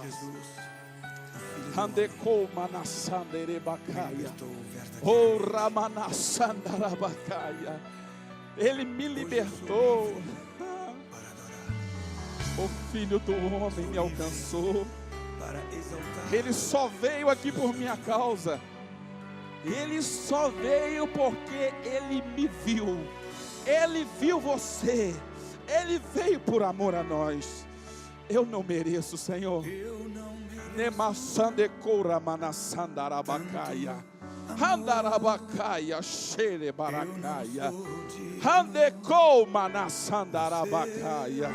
Jesus. Handecou manassandere bacaia. Oh, ramanasandarabacaia. Ele me libertou. O Filho do Homem me alcançou. Ele só veio aqui por minha causa. Ele só veio porque Ele me viu. Ele viu você. Ele veio por amor a nós. Eu não mereço, Senhor. Nemassandecora manasandarabacaia. Handarabacaia, xerebaracaia. Handecou manasandarabacaia.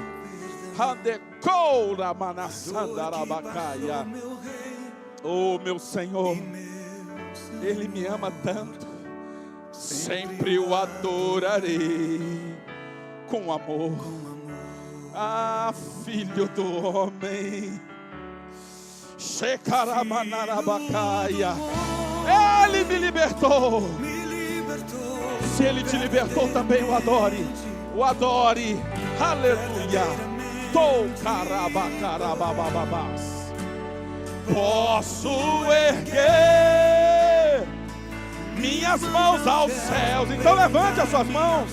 Handecora manasandarabacaia. Oh, meu Senhor, Ele me ama tanto. Sempre o adorarei com amor. Ah, Filho do Homem. Shekaramanarabacaia. Ele me libertou. Se Ele te libertou, também o adore. O adore. Aleluia. Toucarabacarabababás. Posso erguer minhas mãos aos céus. Então levante as suas mãos.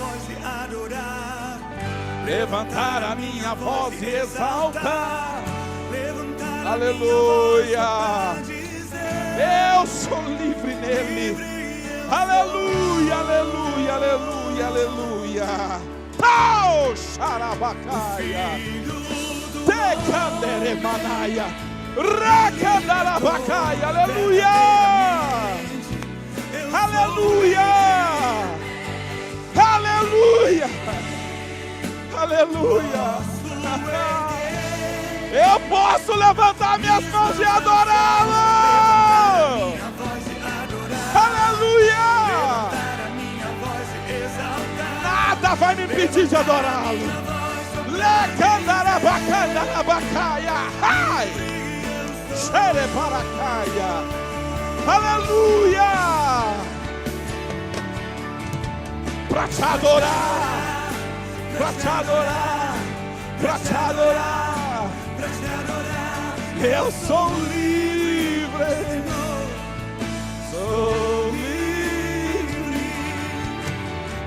Levantar a minha voz e exaltar. Aleluia. Eu sou livre nele. Aleluia, aleluia, aleluia, aleluia. Oh, xarabacaia. Tecanderemanaia. Racandarabacaia. Aleluia. Aleluia. Aleluia. Aleluia. Eu posso levantar minhas mãos e adorá-lo. Aleluia. Nada vai me impedir de adorá-lo. Lecandarabacanarabacaia. Ai. Xerebaracaia. Aleluia. Pra te adorar. Pra te adorar. Pra te adorar. Eu sou livre. Sou livre.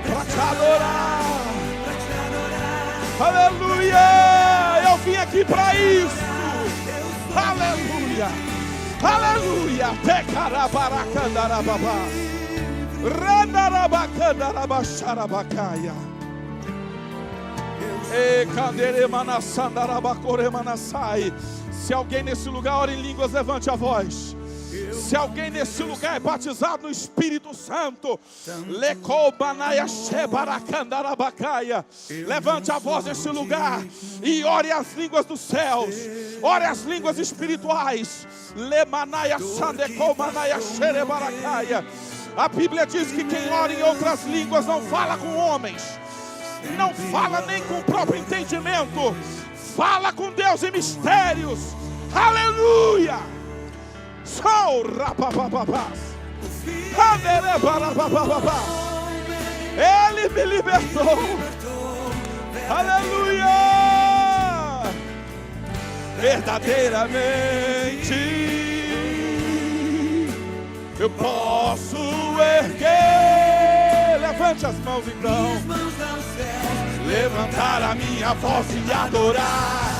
Pra te adorar. Aleluia. Eu vim aqui para isso. Aleluia. Aleluia. Tecarabaracandarababá. Randarabacandarabaxarabacaia. Se alguém nesse lugar ora em línguas, levante a voz. Se alguém nesse lugar é batizado no Espírito Santo, levante a voz nesse lugar e ore as línguas dos céus, ore as línguas espirituais. A Bíblia diz que quem ora em outras línguas não fala com homens, não fala nem com o próprio entendimento, fala com Deus em mistérios. Aleluia. Sou rapapapapás. Ele me libertou. Aleluia. Verdadeiramente eu posso erguer. Levante as mãos então. Levantar a minha voz e adorar.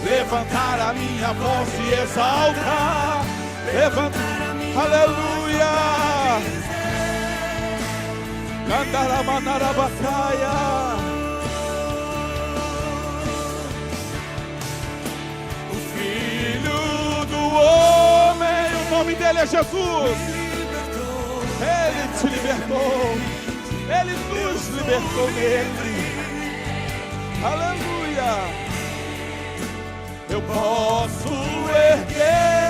Levantar a minha voz e exaltar. Levantar a minha. Aleluia. Cantaramanarabacaia. O Filho do Homem, o nome dele é Jesus. Ele te libertou. Ele nos libertou nele. Aleluia. Eu posso erguer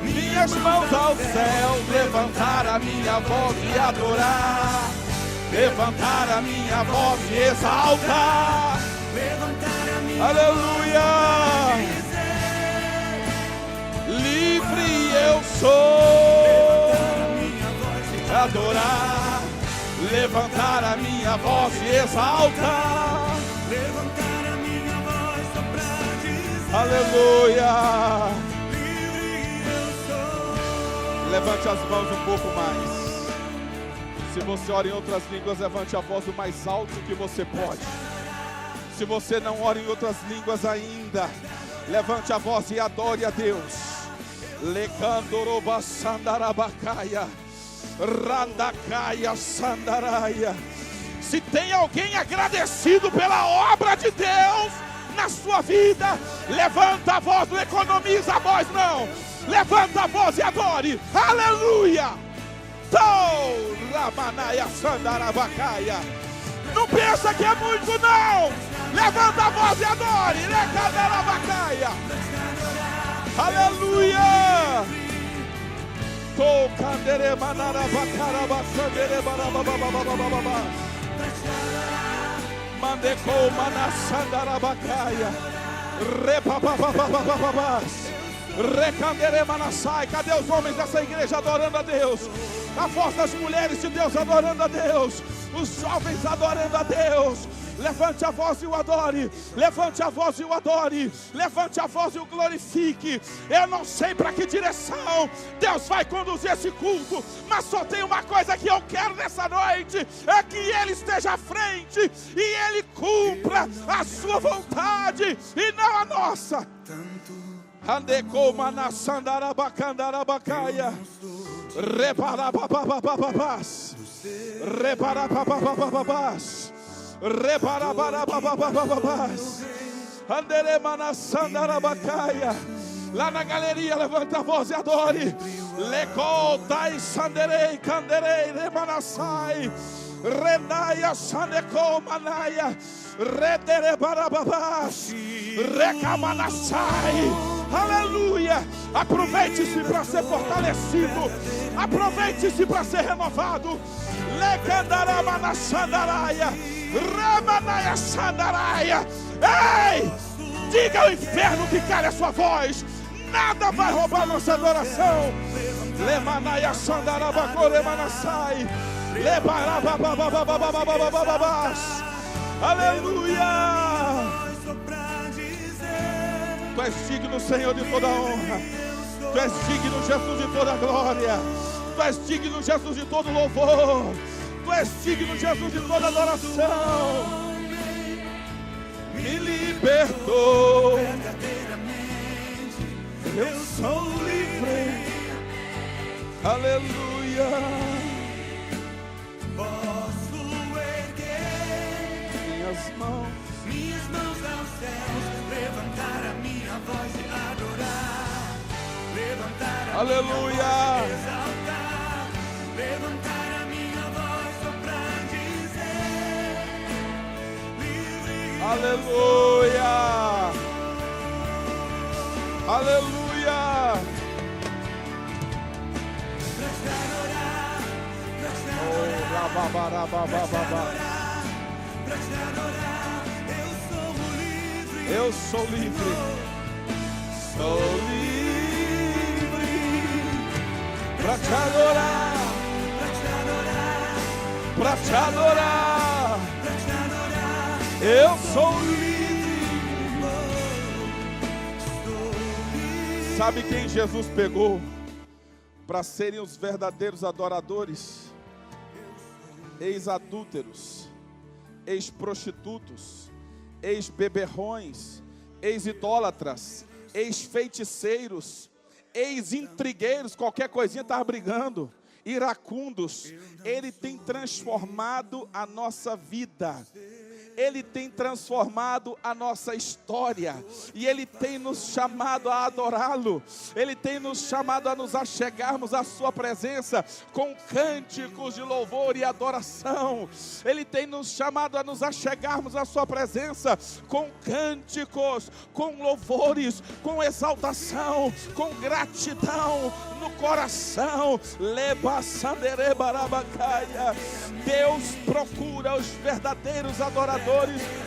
minhas mãos ao céu, levantar a minha voz e adorar, levantar a minha voz e exaltar, aleluia. Livre eu sou, adorar, levantar a minha voz e exaltar, Aleluia. Levante as mãos um pouco mais. Se você ora em outras línguas, levante a voz o mais alto que você pode. Se você não ora em outras línguas ainda, levante a voz e adore a Deus. Lekandoroba sandarabakaia, randakaia sandaraia. Se tem alguém agradecido pela obra de Deus na sua vida, levanta a voz, não economiza a voz não. Levanta a voz e adore. Aleluia. Ramanaya Sandarabacaia. Não pensa que é muito não. Levanta a voz e adore. Recadarabacaia. Aleluia. Tocandere manarabacaraba sandere barababababababa. Mandecou manasandarabacaia. Repapapapapapapabas. Recandere manassai. Cadê os homens dessa igreja adorando a Deus? A voz das mulheres de Deus adorando a Deus. Os jovens adorando a Deus. Levante a voz e o adore. Levante a voz e o adore. Levante a voz e o glorifique. Eu não sei para que direção Deus vai conduzir esse culto, mas só tem uma coisa que eu quero nessa noite: é que Ele esteja à frente e Ele cumpra a sua vontade e não a nossa. Andecou manassandarabacandarabacaia. Reparapapapapapapás. Reparapapapapapapás. Reparapapapapapapás. Andere manassandarabakaia. Lá na galeria, levanta a voz e adore. Lecotai sanderei canderei remanassai. Renaia sanecou manaia. Redere barababás. Recamanassai. Aleluia. Aproveite-se para ser fortalecido. Aproveite-se para ser renovado. Lecandarama sandaraia. Ramanaia sandaraia. Ei! Diga ao inferno que cale a sua voz. Nada vai roubar nossa adoração. Lemanaia sandarabacoremanassai. Lebarababababababababababás. Aleluia. Tu és digno, Senhor, de toda honra. Tu és digno, Jesus, de toda glória. Tu és digno, Jesus, de todo louvor. Tu és digno, Jesus, de toda adoração. Me libertou. Eu sou livre. Aleluia. Posso erguer minhas mãos aos céus, levantar a minha voz e adorar, levantar a aleluia. Minha voz e exaltar, levantar a minha voz só pra dizer, livre. Aleluia. Aleluia. Eu sou livre. Sou livre pra te adorar, pra te adorar. Eu sou livre. Sabe quem Jesus pegou para serem os verdadeiros adoradores? Ex-adúlteros, ex-prostitutos, ex-beberrões, ex-idólatras, ex-feiticeiros, ex-intrigueiros, qualquer coisinha estava brigando, iracundos. Ele tem transformado a nossa vida. Ele tem transformado a nossa história. E Ele tem nos chamado a adorá-lo. Ele tem nos chamado a nos achegarmos à sua presença com cânticos de louvor e adoração. Ele tem nos chamado a nos achegarmos à sua presença com cânticos, com louvores, com exaltação, com gratidão no coração. Deus procura os verdadeiros adoradores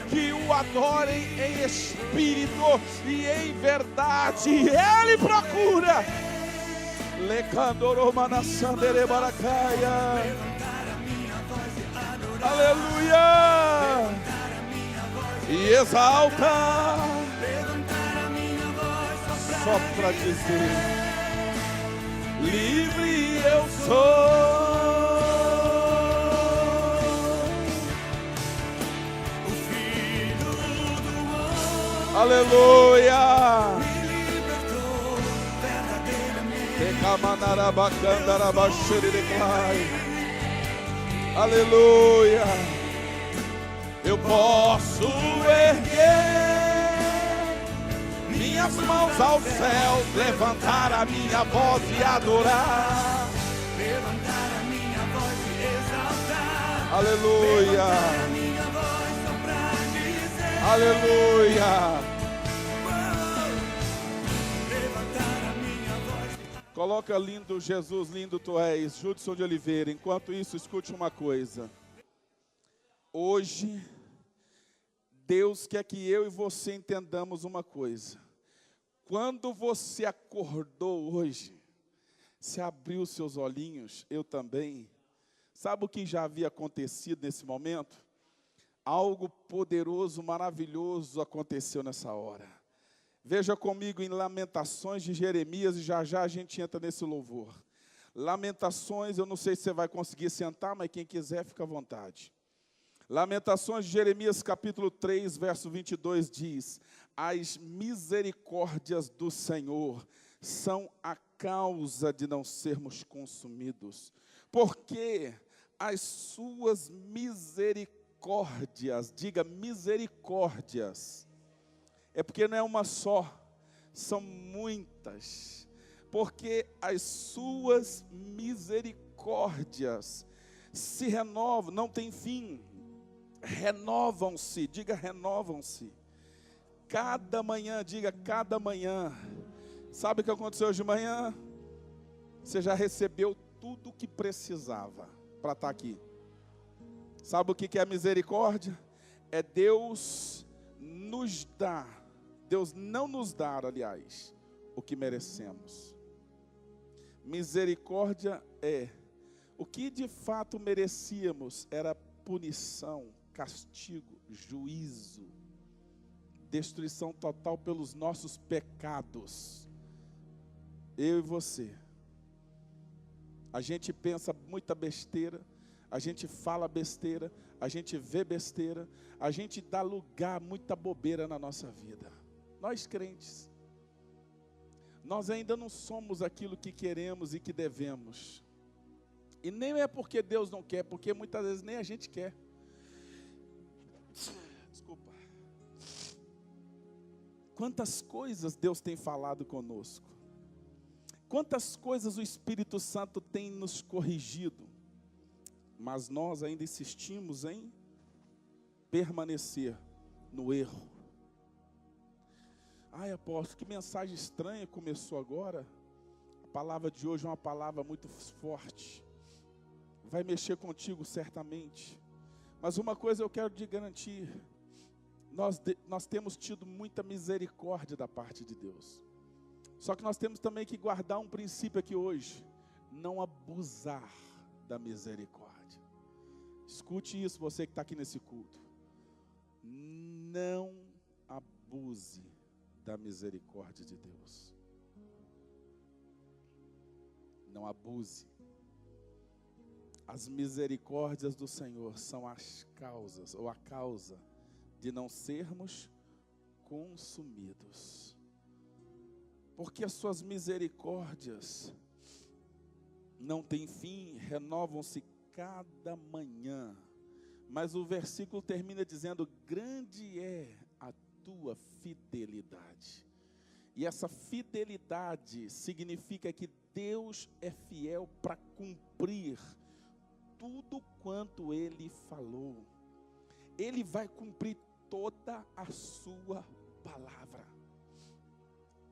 que o adorem em espírito e em verdade. Ele procura. Aleluia. E exalta. Levantar a minha só para dizer: livre eu sou. O Filho do homem Aleluia. me libertou verdadeiramente. Aleluia. Eu posso erguer minhas mãos aos céus, levantar a minha voz e adorar. Levantar a minha voz e exaltar. Aleluia. Levantar a minha voz só pra dizer. Aleluia. Levantar a minha voz. Coloca lindo Jesus, lindo tu és, Judson de Oliveira. Enquanto isso, escute uma coisa. Hoje, Deus quer que eu e você entendamos uma coisa. Quando você acordou hoje, se abriu seus olhinhos, eu também. Sabe o que já havia acontecido nesse momento? Algo poderoso, maravilhoso aconteceu nessa hora. Veja comigo em Lamentações de Jeremias, e já a gente entra nesse louvor. Lamentações, eu não sei se você vai conseguir sentar, mas quem quiser, fica à vontade. Lamentações de Jeremias, capítulo 3, verso 22, diz: as misericórdias do Senhor são a causa de não sermos consumidos, porque as suas misericórdias, diga misericórdias, é porque não é uma só, são muitas, porque as suas misericórdias se renovam, não tem fim, renovam-se, diga renovam-se, cada manhã, diga cada manhã. Sabe o que aconteceu hoje de manhã? Você já recebeu tudo o que precisava para estar aqui. Sabe o que é a misericórdia? É Deus nos dar, Deus não nos dar, aliás, o que merecemos. Misericórdia é o que de fato merecíamos, era punição, castigo, juízo, destruição total pelos nossos pecados. Eu e você. A gente pensa muita besteira, a gente fala besteira, a gente vê besteira, a gente dá lugar a muita bobeira na nossa vida. Nós crentes, nós ainda não somos aquilo que queremos e que devemos. E nem é porque Deus não quer, porque muitas vezes nem a gente quer. Desculpa. Quantas coisas Deus tem falado conosco. Quantas coisas o Espírito Santo tem nos corrigido. Mas nós ainda insistimos em permanecer no erro. Ai, apóstolo, que mensagem estranha começou agora. A palavra de hoje é uma palavra muito forte. Vai mexer contigo certamente. Mas uma coisa eu quero te garantir. Nós temos tido muita misericórdia da parte de Deus. Só que nós temos também que guardar um princípio aqui hoje. Não abusar da misericórdia. Escute isso, você que está aqui nesse culto. Não abuse da misericórdia de Deus. Não abuse. As misericórdias do Senhor são as causas, ou a causa de não sermos consumidos. Porque as suas misericórdias não têm fim, renovam-se cada manhã. Mas o versículo termina dizendo: grande é a tua fidelidade. E essa fidelidade significa que Deus é fiel para cumprir tudo quanto Ele falou. Ele vai cumprir toda a sua palavra.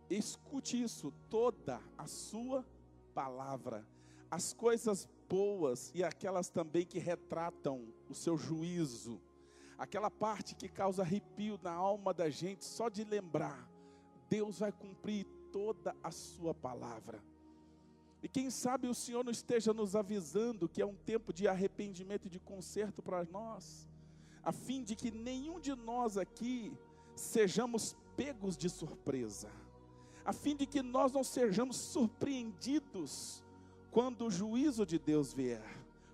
Escute isso, toda a sua palavra. As coisas boas e aquelas também que retratam o seu juízo. Aquela parte que causa arrepio na alma da gente só de lembrar. Deus vai cumprir toda a sua palavra. E quem sabe o Senhor não esteja nos avisando que é um tempo de arrependimento e de conserto para nós, a fim de que nenhum de nós aqui sejamos pegos de surpresa, a fim de que nós não sejamos surpreendidos quando o juízo de Deus vier,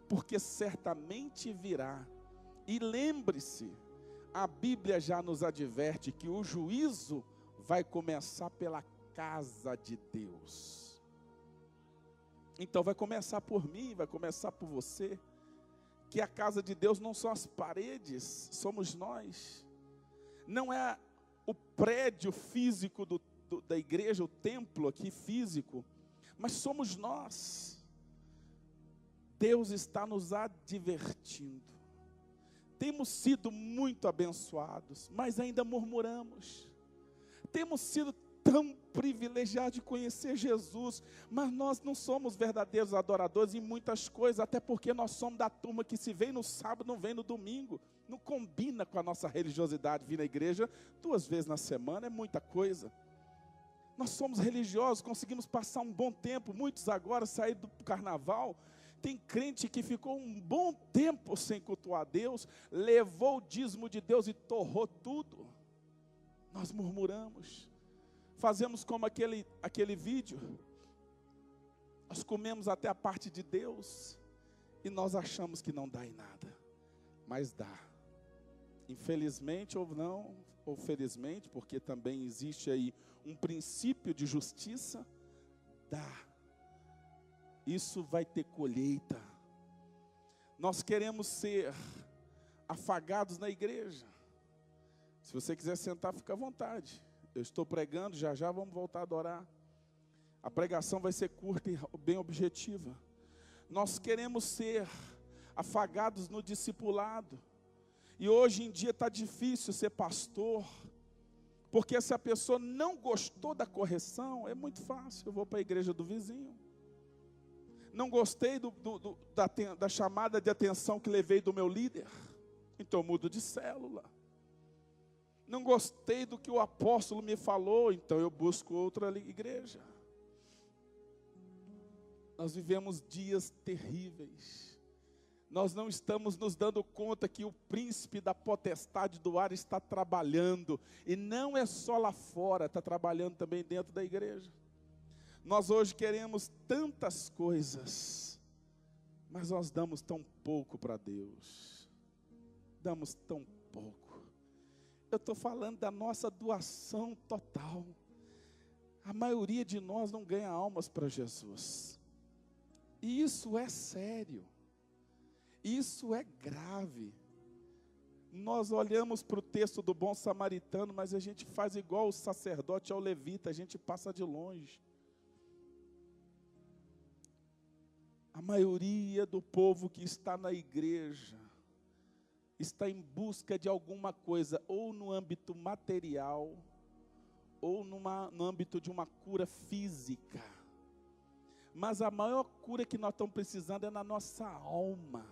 porque certamente virá. E lembre-se, a Bíblia já nos adverte que o juízo vai começar pela casa de Deus. Então vai começar por mim, vai começar por você, que a casa de Deus não são as paredes, somos nós. Não é o prédio físico da igreja, o templo aqui físico, mas somos nós. Deus está nos advertindo. Temos sido muito abençoados, mas ainda murmuramos. Temos sido tão privilegiados de conhecer Jesus, mas nós não somos verdadeiros adoradores em muitas coisas, até porque nós somos da turma que se vem no sábado, não vem no domingo. Não combina com a nossa religiosidade vir na igreja 2 vezes na semana, é muita coisa. Nós somos religiosos, conseguimos passar um bom tempo, muitos agora saíram do carnaval. Tem crente que ficou um bom tempo sem cultuar a Deus, levou o dízimo de Deus e torrou tudo. Nós murmuramos, fazemos como aquele vídeo, nós comemos até a parte de Deus, e nós achamos que não dá em nada, mas dá. Infelizmente ou não, ou felizmente, porque também existe aí um princípio de justiça, dá. Isso vai ter colheita. Nós queremos ser afagados na igreja. Se você quiser sentar, fica à vontade. Eu estou pregando, já já vamos voltar a adorar. A pregação vai ser curta e bem objetiva. Nós queremos ser afagados no discipulado. E hoje em dia está difícil ser pastor, porque se a pessoa não gostou da correção, é muito fácil, eu vou para a igreja do vizinho. Não gostei da chamada de atenção que levei do meu líder, então eu mudo de célula. Não gostei do que o apóstolo me falou, então eu busco outra igreja. Nós vivemos dias terríveis. Nós não estamos nos dando conta que o príncipe da potestade do ar está trabalhando. E não é só lá fora, está trabalhando também dentro da igreja. Nós hoje queremos tantas coisas, mas nós damos tão pouco para Deus. Damos tão pouco. Eu estou falando da nossa doação total. A maioria de nós não ganha almas para Jesus. E isso é sério. Isso é grave. Nós olhamos para o texto do bom samaritano, mas a gente faz igual o sacerdote ao levita, a gente passa de longe. A maioria do povo que está na igreja está em busca de alguma coisa, ou no âmbito material, ou no âmbito de uma cura física. Mas a maior cura que nós estamos precisando é na nossa alma.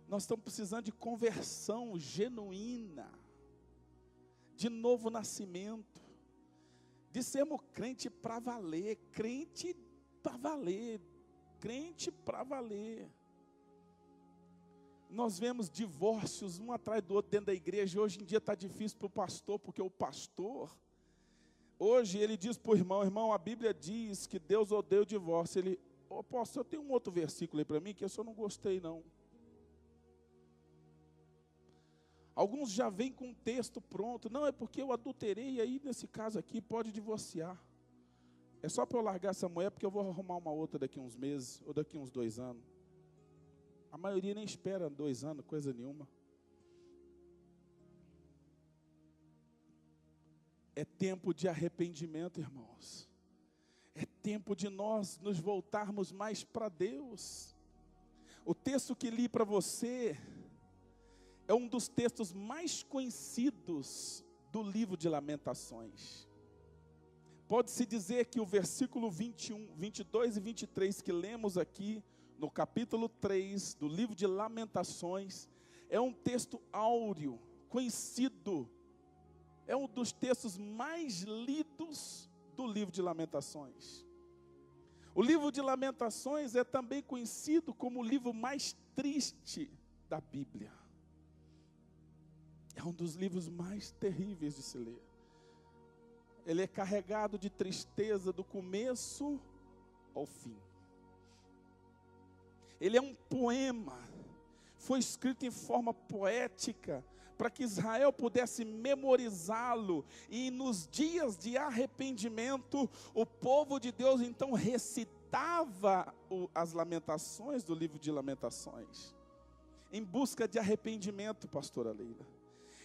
Nós estamos precisando de conversão genuína, de novo nascimento, de sermos crente para valer, crente para valer, crente para valer. Nós vemos divórcios um atrás do outro dentro da igreja. Hoje em dia está difícil para o pastor, porque o pastor, hoje ele diz para o irmão, a Bíblia diz que Deus odeia o divórcio. Ele, pastor, tem um outro versículo aí para mim que eu só não gostei não. Alguns já vêm com um texto pronto. Não, é porque eu adulterei, aí nesse caso aqui pode divorciar. É só para eu largar essa mulher, porque eu vou arrumar uma outra daqui uns meses, ou daqui uns 2 anos. A maioria nem espera 2 anos, coisa nenhuma. É tempo de arrependimento, irmãos. É tempo de nós nos voltarmos mais para Deus. O texto que li para você é um dos textos mais conhecidos do livro de Lamentações. Pode-se dizer que o versículo 21, 22 e 23 que lemos aqui, no capítulo 3 do livro de Lamentações, é um texto áureo, conhecido, é um dos textos mais lidos do livro de Lamentações. O livro de Lamentações é também conhecido como o livro mais triste da Bíblia. É um dos livros mais terríveis de se ler. ele é carregado de tristeza do começo ao fim. Ele é um poema, foi escrito em forma poética, para que Israel pudesse memorizá-lo, e nos dias de arrependimento, o povo de Deus então recitava as lamentações do livro de Lamentações, em busca de arrependimento, pastora Leila,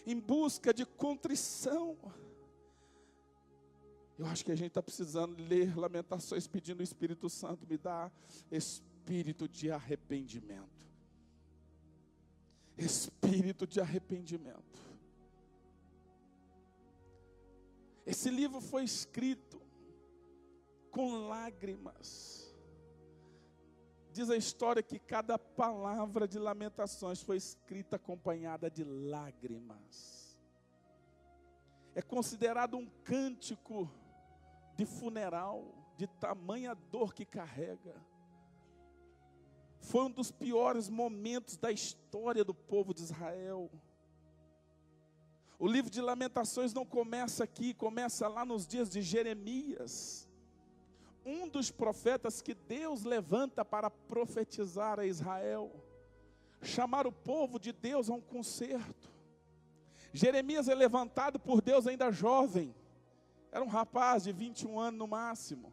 em busca de contrição. Eu acho que a gente está precisando ler Lamentações, pedindo o Espírito Santo, me dá espírito de arrependimento. Espírito de arrependimento. Esse livro foi escrito com lágrimas. Diz a história que cada palavra de Lamentações foi escrita acompanhada de lágrimas. É considerado um cântico de funeral, de tamanha dor que carrega. Foi um dos piores momentos da história do povo de Israel. O livro de Lamentações não começa aqui, começa lá nos dias de Jeremias, um dos profetas que Deus levanta para profetizar a Israel, chamar o povo de Deus a um concerto. Jeremias é levantado por Deus ainda jovem, era um rapaz de 21 anos no máximo.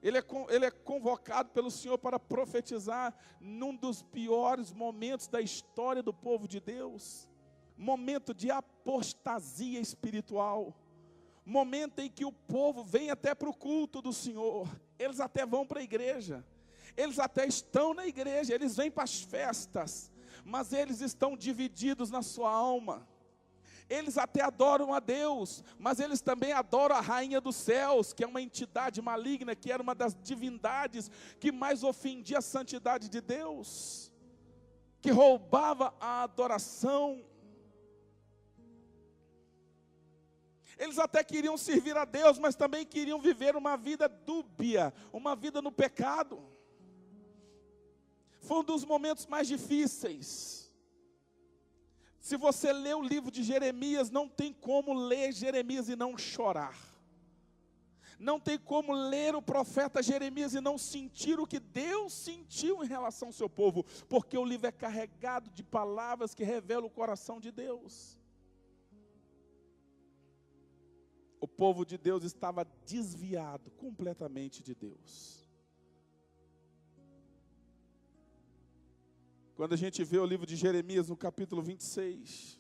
Ele é convocado pelo Senhor para profetizar num dos piores momentos da história do povo de Deus. Momento de apostasia espiritual. Momento em que o povo vem até para o culto do Senhor. Eles até vão para a igreja. Eles até estão na igreja. Eles vêm para as festas. Mas eles estão divididos na sua alma. Eles até adoram a Deus, mas eles também adoram a rainha dos céus, que é uma entidade maligna, que era uma das divindades que mais ofendia a santidade de Deus, que roubava a adoração. Eles até queriam servir a Deus, mas também queriam viver uma vida dúbia, uma vida no pecado. Foi um dos momentos mais difíceis. Se você lê o livro de Jeremias, não tem como ler Jeremias e não chorar. Não tem como ler o profeta Jeremias e não sentir o que Deus sentiu em relação ao seu povo. Porque o livro é carregado de palavras que revelam o coração de Deus. O povo de Deus estava desviado completamente de Deus. Quando a gente vê o livro de Jeremias, no capítulo 26,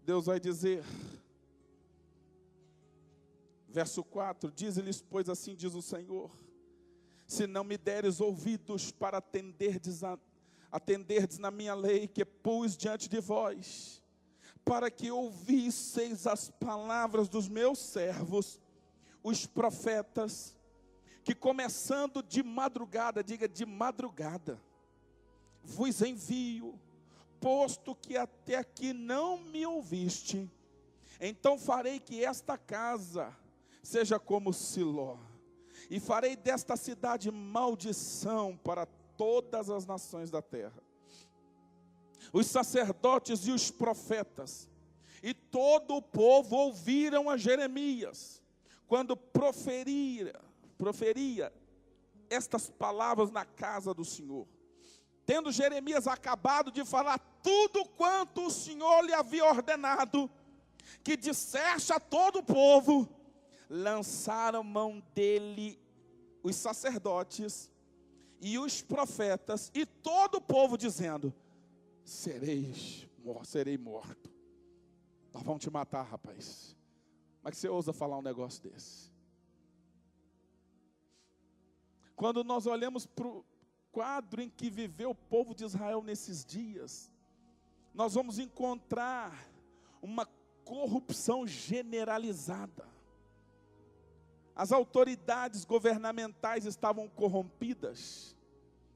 Deus vai dizer, verso 4, diz-lhes, pois assim diz o Senhor, se não me deres ouvidos para atenderdes na minha lei, que pus diante de vós, para que ouvisseis as palavras dos meus servos, os profetas, que começando de madrugada, diga de madrugada, vos envio, posto que até aqui não me ouviste, então farei que esta casa seja como Siló, e farei desta cidade maldição para todas as nações da terra. Os sacerdotes e os profetas, e todo o povo ouviram a Jeremias, quando proferia estas palavras na casa do Senhor. Tendo Jeremias acabado de falar tudo quanto o Senhor lhe havia ordenado, que disseste a todo o povo, lançaram mão dele os sacerdotes e os profetas e todo o povo, dizendo, serei morto. Nós vamos te matar, rapaz. Como é que você ousa falar um negócio desse? Quando nós olhamos para o quadro em que viveu o povo de Israel nesses dias, nós vamos encontrar uma corrupção generalizada. As autoridades governamentais estavam corrompidas.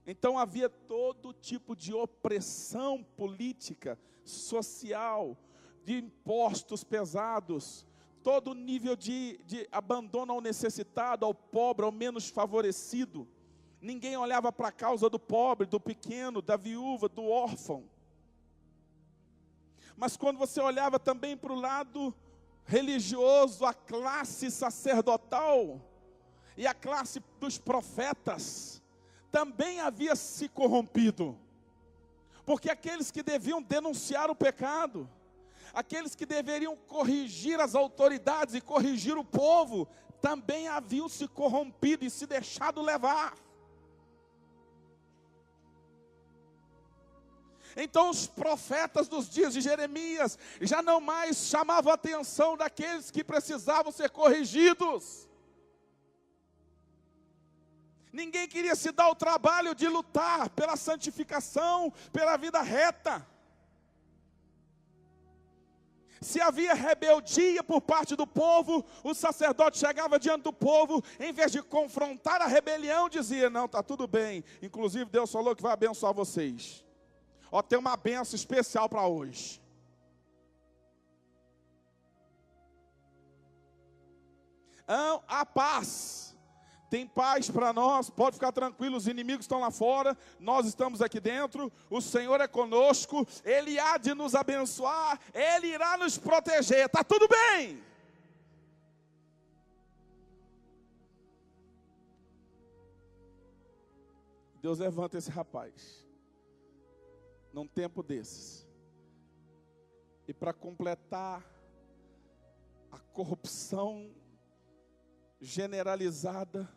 Então havia todo tipo de opressão política, social, de impostos pesados, todo nível de abandono ao necessitado, ao pobre, ao menos favorecido. Ninguém olhava para a causa do pobre, do pequeno, da viúva, do órfão. Mas quando você olhava também para o lado religioso, a classe sacerdotal e a classe dos profetas também havia se corrompido. Porque aqueles que deviam denunciar o pecado, aqueles que deveriam corrigir as autoridades e corrigir o povo, também haviam se corrompido e se deixado levar. Então os profetas dos dias de Jeremias já não mais chamavam a atenção daqueles que precisavam ser corrigidos. Ninguém queria se dar o trabalho de lutar pela santificação, pela vida reta. Se havia rebeldia por parte do povo, o sacerdote chegava diante do povo, em vez de confrontar a rebelião, dizia: não, está tudo bem, inclusive Deus falou que vai abençoar vocês. Ó, tem uma benção especial para hoje. A paz, tem paz para nós, pode ficar tranquilo, os inimigos estão lá fora, nós estamos aqui dentro, o Senhor é conosco, Ele há de nos abençoar, Ele irá nos proteger, está tudo bem. Deus levanta esse rapaz num tempo desses, e para completar a corrupção generalizada,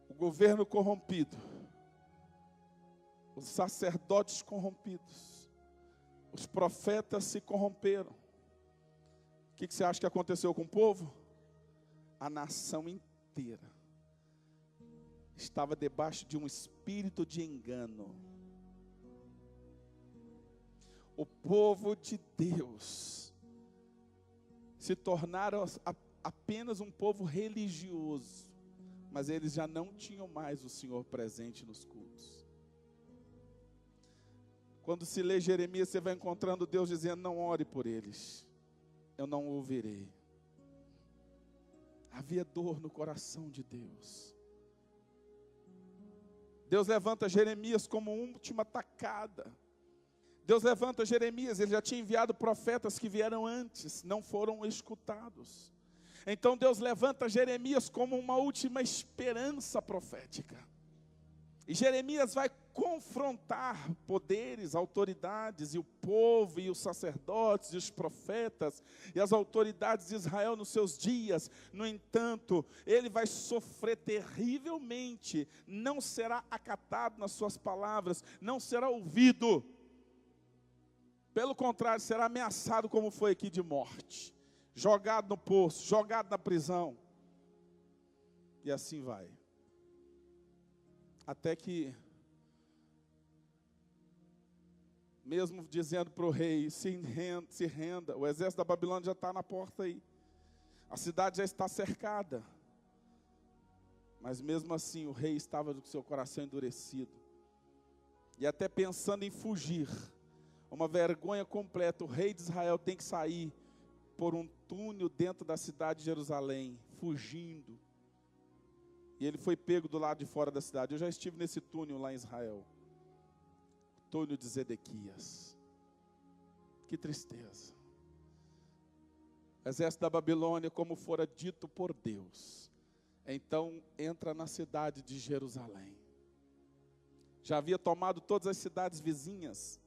o governo corrompido, os sacerdotes corrompidos, os profetas se corromperam. O que você acha que aconteceu com o povo? A nação inteira estava debaixo de um espírito de engano. O povo de Deus se tornaram apenas um povo religioso, mas eles já não tinham mais o Senhor presente nos cultos. Quando se lê Jeremias, você vai encontrando Deus dizendo: não ore por eles, eu não ouvirei. Havia dor no coração de Deus. Deus levanta Jeremias como última tacada. Deus levanta Jeremias, ele já tinha enviado profetas que vieram antes, não foram escutados. Então Deus levanta Jeremias como uma última esperança profética. E Jeremias vai confrontar poderes, autoridades, e o povo, e os sacerdotes, e os profetas, e as autoridades de Israel nos seus dias. No entanto, ele vai sofrer terrivelmente, não será acatado nas suas palavras, não será ouvido. Pelo contrário, será ameaçado, como foi aqui, de morte. Jogado no poço, jogado na prisão. E assim vai. Até que, mesmo dizendo para o rei: se renda, o exército da Babilônia já está na porta aí. A cidade já está cercada. Mas mesmo assim, o rei estava com seu coração endurecido. E até pensando em fugir. Uma vergonha completa, o rei de Israel tem que sair por um túnel dentro da cidade de Jerusalém, fugindo. E ele foi pego do lado de fora da cidade. Eu já estive nesse túnel lá em Israel. O túnel de Zedequias. Que tristeza. O exército da Babilônia, como fora dito por Deus, então entra na cidade de Jerusalém. Já havia tomado todas as cidades vizinhas.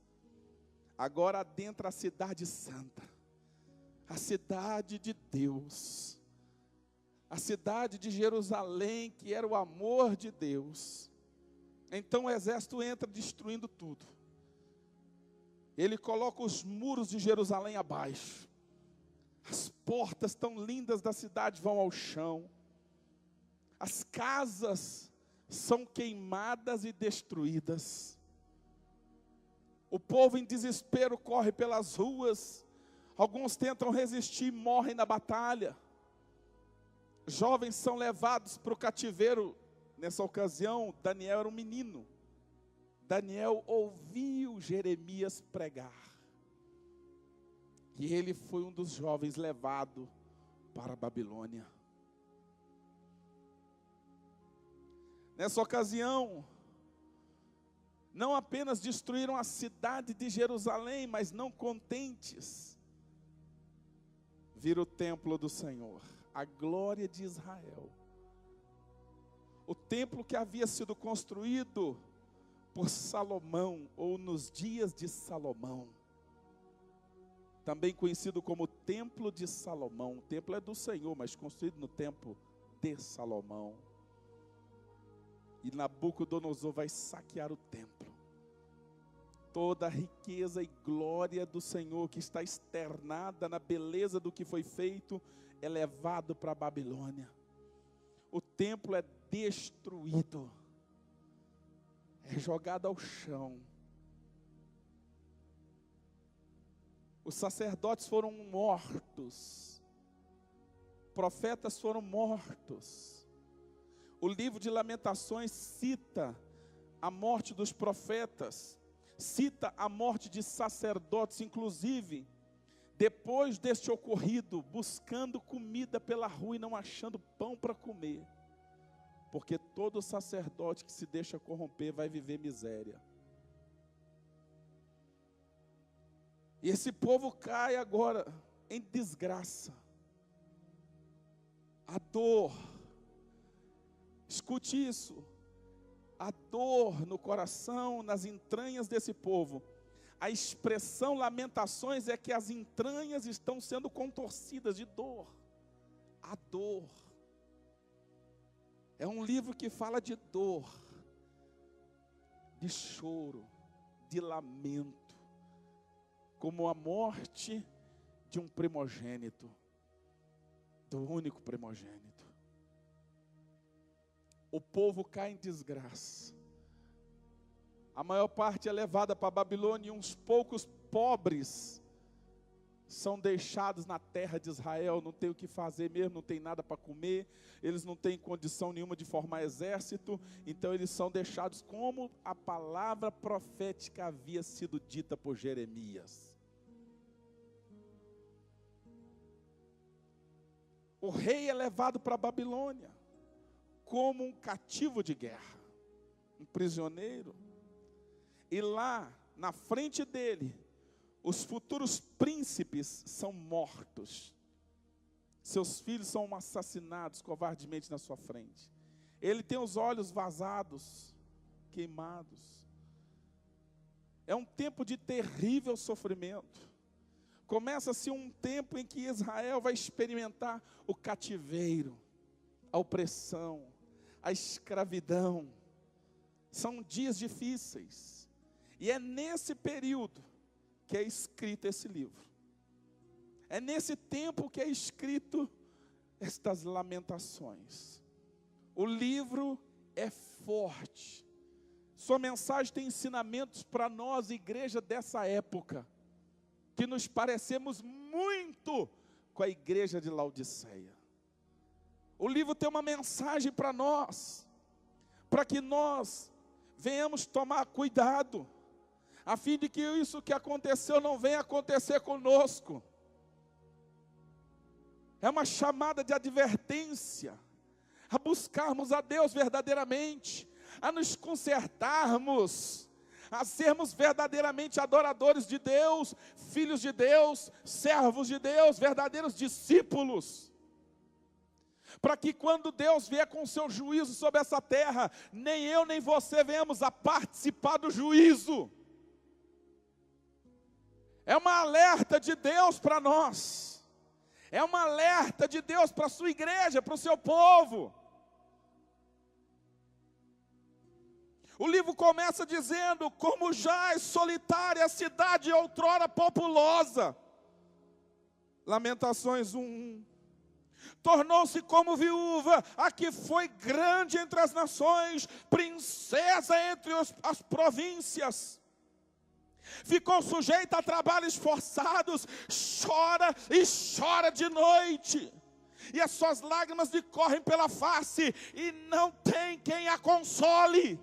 Agora adentra a cidade santa, a cidade de Deus, a cidade de Jerusalém, que era o amor de Deus. Então o exército entra destruindo tudo. Ele coloca os muros de Jerusalém abaixo. As portas tão lindas da cidade vão ao chão. As casas são queimadas e destruídas. O povo em desespero corre pelas ruas. Alguns tentam resistir e morrem na batalha. Jovens são levados para o cativeiro. Nessa ocasião, Daniel era um menino. Daniel ouviu Jeremias pregar. E ele foi um dos jovens levado para a Babilônia. Nessa ocasião, não apenas destruíram a cidade de Jerusalém, mas não contentes, vira o templo do Senhor, a glória de Israel. O templo que havia sido construído por Salomão, ou nos dias de Salomão, também conhecido como Templo de Salomão. O templo é do Senhor, mas construído no tempo de Salomão. E Nabucodonosor vai saquear o templo. Toda a riqueza e glória do Senhor, que está externada na beleza do que foi feito, é levado para a Babilônia. O templo é destruído, é jogado ao chão. Os sacerdotes foram mortos, profetas foram mortos. O livro de Lamentações cita a morte dos profetas, cita a morte de sacerdotes, inclusive, depois deste ocorrido, buscando comida pela rua e não achando pão para comer. Porque todo sacerdote que se deixa corromper vai viver miséria. E esse povo cai agora em desgraça. A dor, escute isso, a dor no coração, nas entranhas desse povo. A expressão Lamentações é que as entranhas estão sendo contorcidas de dor. A dor. É um livro que fala de dor, de choro, de lamento, como a morte de um primogênito, do único primogênito. O povo cai em desgraça. A maior parte é levada para a Babilônia e uns poucos pobres são deixados na terra de Israel, não tem o que fazer mesmo, não tem nada para comer, eles não têm condição nenhuma de formar exército, então eles são deixados como a palavra profética havia sido dita por Jeremias. O rei é levado para a Babilônia como um cativo de guerra, um prisioneiro, e lá na frente dele os futuros príncipes são mortos. Seus filhos são assassinados covardemente na sua frente. Ele tem os olhos vazados, queimados. É um tempo de terrível sofrimento. Começa-se um tempo em que Israel vai experimentar o cativeiro, a opressão, a escravidão. São dias difíceis. E é nesse período que é escrito esse livro. É nesse tempo que é escrito estas lamentações. O livro é forte. Sua mensagem tem ensinamentos para nós, igreja dessa época, que nos parecemos muito com a igreja de Laodiceia. O livro tem uma mensagem para nós, para que nós venhamos tomar cuidado, a fim de que isso que aconteceu não venha acontecer conosco. É uma chamada de advertência, a buscarmos a Deus verdadeiramente, a nos consertarmos, a sermos verdadeiramente adoradores de Deus, filhos de Deus, servos de Deus, verdadeiros discípulos. Para que quando Deus vier com o seu juízo sobre essa terra, nem eu nem você venhamos a participar do juízo. É uma alerta de Deus para nós. É uma alerta de Deus para a sua igreja, para o seu povo. O livro começa dizendo: como já é solitária a cidade outrora populosa. Lamentações 1:1. Tornou-se como viúva, a que foi grande entre as nações, princesa entre as províncias. Ficou sujeita a trabalhos forçados, chora e chora de noite. E as suas lágrimas lhe correm pela face, e não tem quem a console.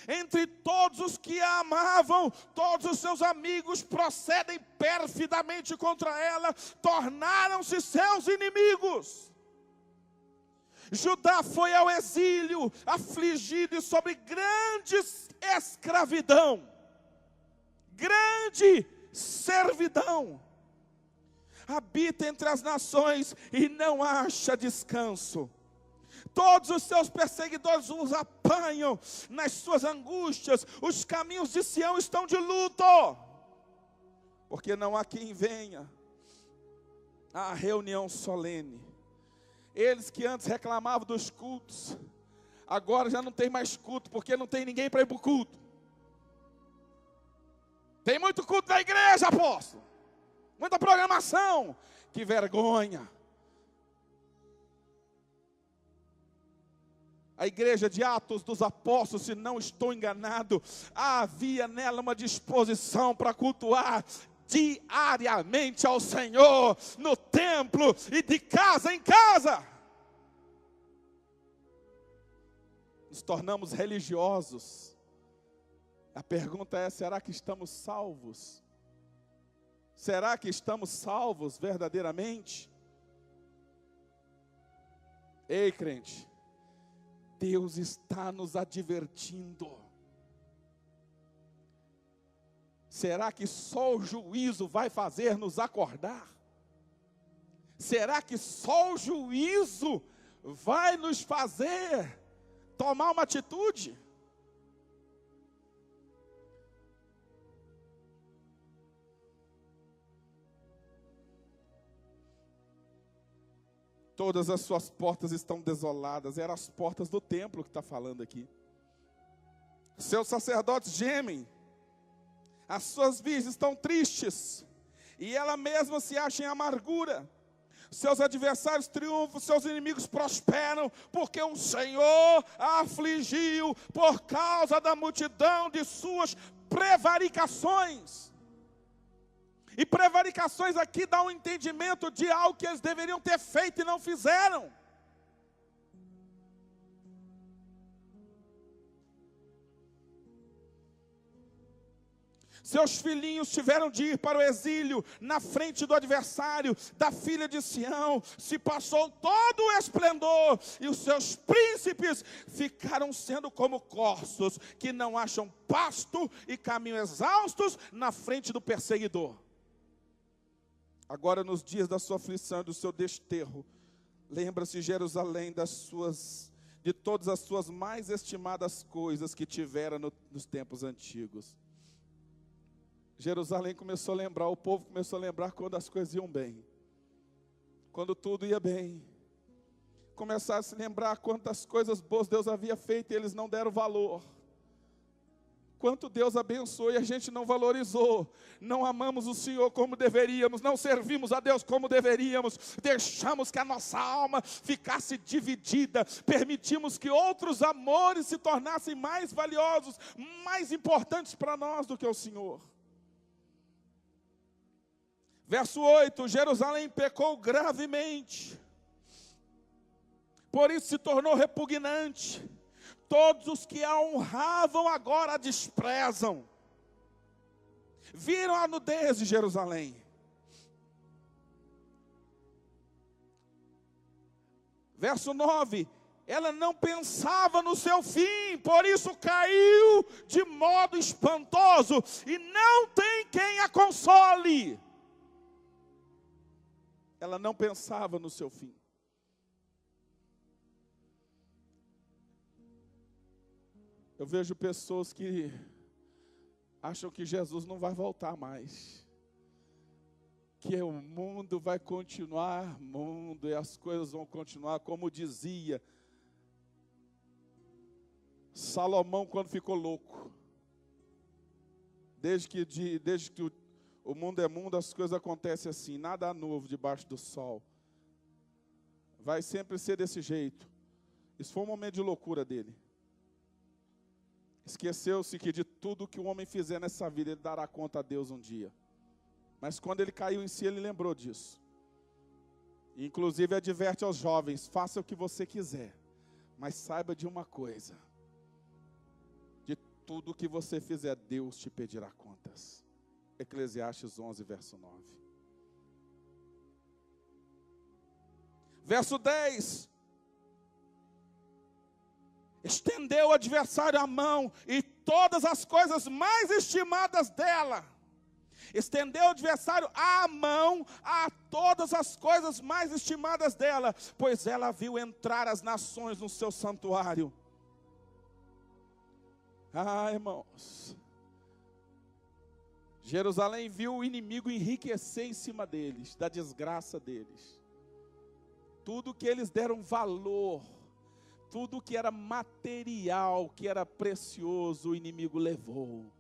Entre todos os que a amavam, todos os seus amigos procedem perfidamente contra ela, tornaram-se seus inimigos. Judá foi ao exílio, afligido e sob grande escravidão. Grande servidão. Habita entre as nações e não acha descanso. Todos os seus perseguidores os apanham nas suas angústias. Os caminhos de Sião estão de luto, porque não há quem venha à reunião solene. Eles que antes reclamavam dos cultos, agora já não tem mais culto, porque não tem ninguém para ir para o culto. Tem muito culto na igreja, apóstolo. Muita programação. Que vergonha. A igreja de Atos dos Apóstolos, se não estou enganado, havia nela uma disposição para cultuar diariamente ao Senhor, no templo e de casa em casa. Nos tornamos religiosos. A pergunta é: será que estamos salvos? Será que estamos salvos verdadeiramente? Ei, crente, Deus está nos advertindo. Será que só o juízo vai fazer nos acordar? Será que só o juízo vai nos fazer tomar uma atitude? Todas as suas portas estão desoladas. Eram as portas do templo que está falando aqui. Seus sacerdotes gemem. As suas virgens estão tristes. E ela mesma se acha em amargura. Seus adversários triunfam, seus inimigos prosperam, porque o Senhor a afligiu por causa da multidão de suas prevaricações. E prevaricações aqui dá um entendimento de algo que eles deveriam ter feito e não fizeram. Seus filhinhos tiveram de ir para o exílio, na frente do adversário, da filha de Sião. Se passou todo o esplendor, e os seus príncipes ficaram sendo como corços, que não acham pasto e caminham exaustos na frente do perseguidor. Agora, nos dias da sua aflição e do seu desterro, lembra-se Jerusalém de todas as suas mais estimadas coisas que tivera nos tempos antigos. Jerusalém começou a lembrar, o povo começou a lembrar quando as coisas iam bem, quando tudo ia bem. Começaram a se lembrar quantas coisas boas Deus havia feito e eles não deram valor. Quanto Deus abençoou e a gente não valorizou. Não amamos o Senhor como deveríamos, não servimos a Deus como deveríamos. Deixamos que a nossa alma ficasse dividida. Permitimos que outros amores se tornassem mais valiosos, mais importantes para nós do que o Senhor. Verso 8, Jerusalém pecou gravemente, por isso se tornou repugnante. Todos os que a honravam agora a desprezam. Viram a nudez de Jerusalém. Verso 9, ela não pensava no seu fim, por isso caiu de modo espantoso, e não tem quem a console. Ela não pensava no seu fim. Eu vejo pessoas que acham que Jesus não vai voltar mais, que o mundo vai continuar mundo, e as coisas vão continuar como dizia Salomão quando ficou louco. Desde que o mundo é mundo, as coisas acontecem assim, nada novo debaixo do sol. Vai sempre ser desse jeito. Isso foi um momento de loucura dele. Esqueceu-se que de tudo que o homem fizer nessa vida, ele dará conta a Deus um dia. Mas quando ele caiu em si, ele lembrou disso. E, inclusive, adverte aos jovens: faça o que você quiser, mas saiba de uma coisa: de tudo que você fizer, Deus te pedirá contas. Eclesiastes 11, verso 9. Verso 10. Estendeu o adversário a mão e todas as coisas mais estimadas dela, Estendeu ao adversário a mão a todas as coisas mais estimadas dela, pois ela viu entrar as nações no seu santuário. Ah, irmãos, Jerusalém viu o inimigo enriquecer em cima deles, da desgraça deles. Tudo que eles deram valor, tudo que era material, que era precioso, o inimigo levou.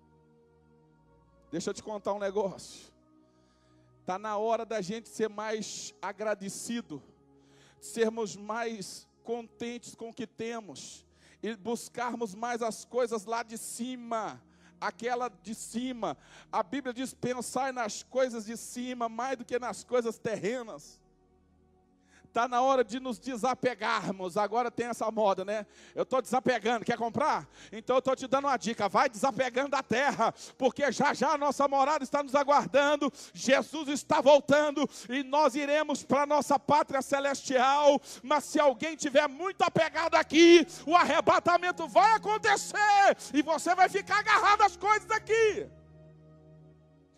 Deixa eu te contar um negócio. Está na hora da gente ser mais agradecido, sermos mais contentes com o que temos, e buscarmos mais as coisas lá de cima, aquela de cima. A Bíblia diz: pensai nas coisas de cima, mais do que nas coisas terrenas. Está na hora de nos desapegarmos. Agora tem essa moda, né? Eu estou desapegando, quer comprar? Então eu estou te dando uma dica: vai desapegando da terra, porque já já a nossa morada está nos aguardando. Jesus está voltando e nós iremos para a nossa pátria celestial. Mas se alguém tiver muito apegado aqui, o arrebatamento vai acontecer e você vai ficar agarrado às coisas aqui.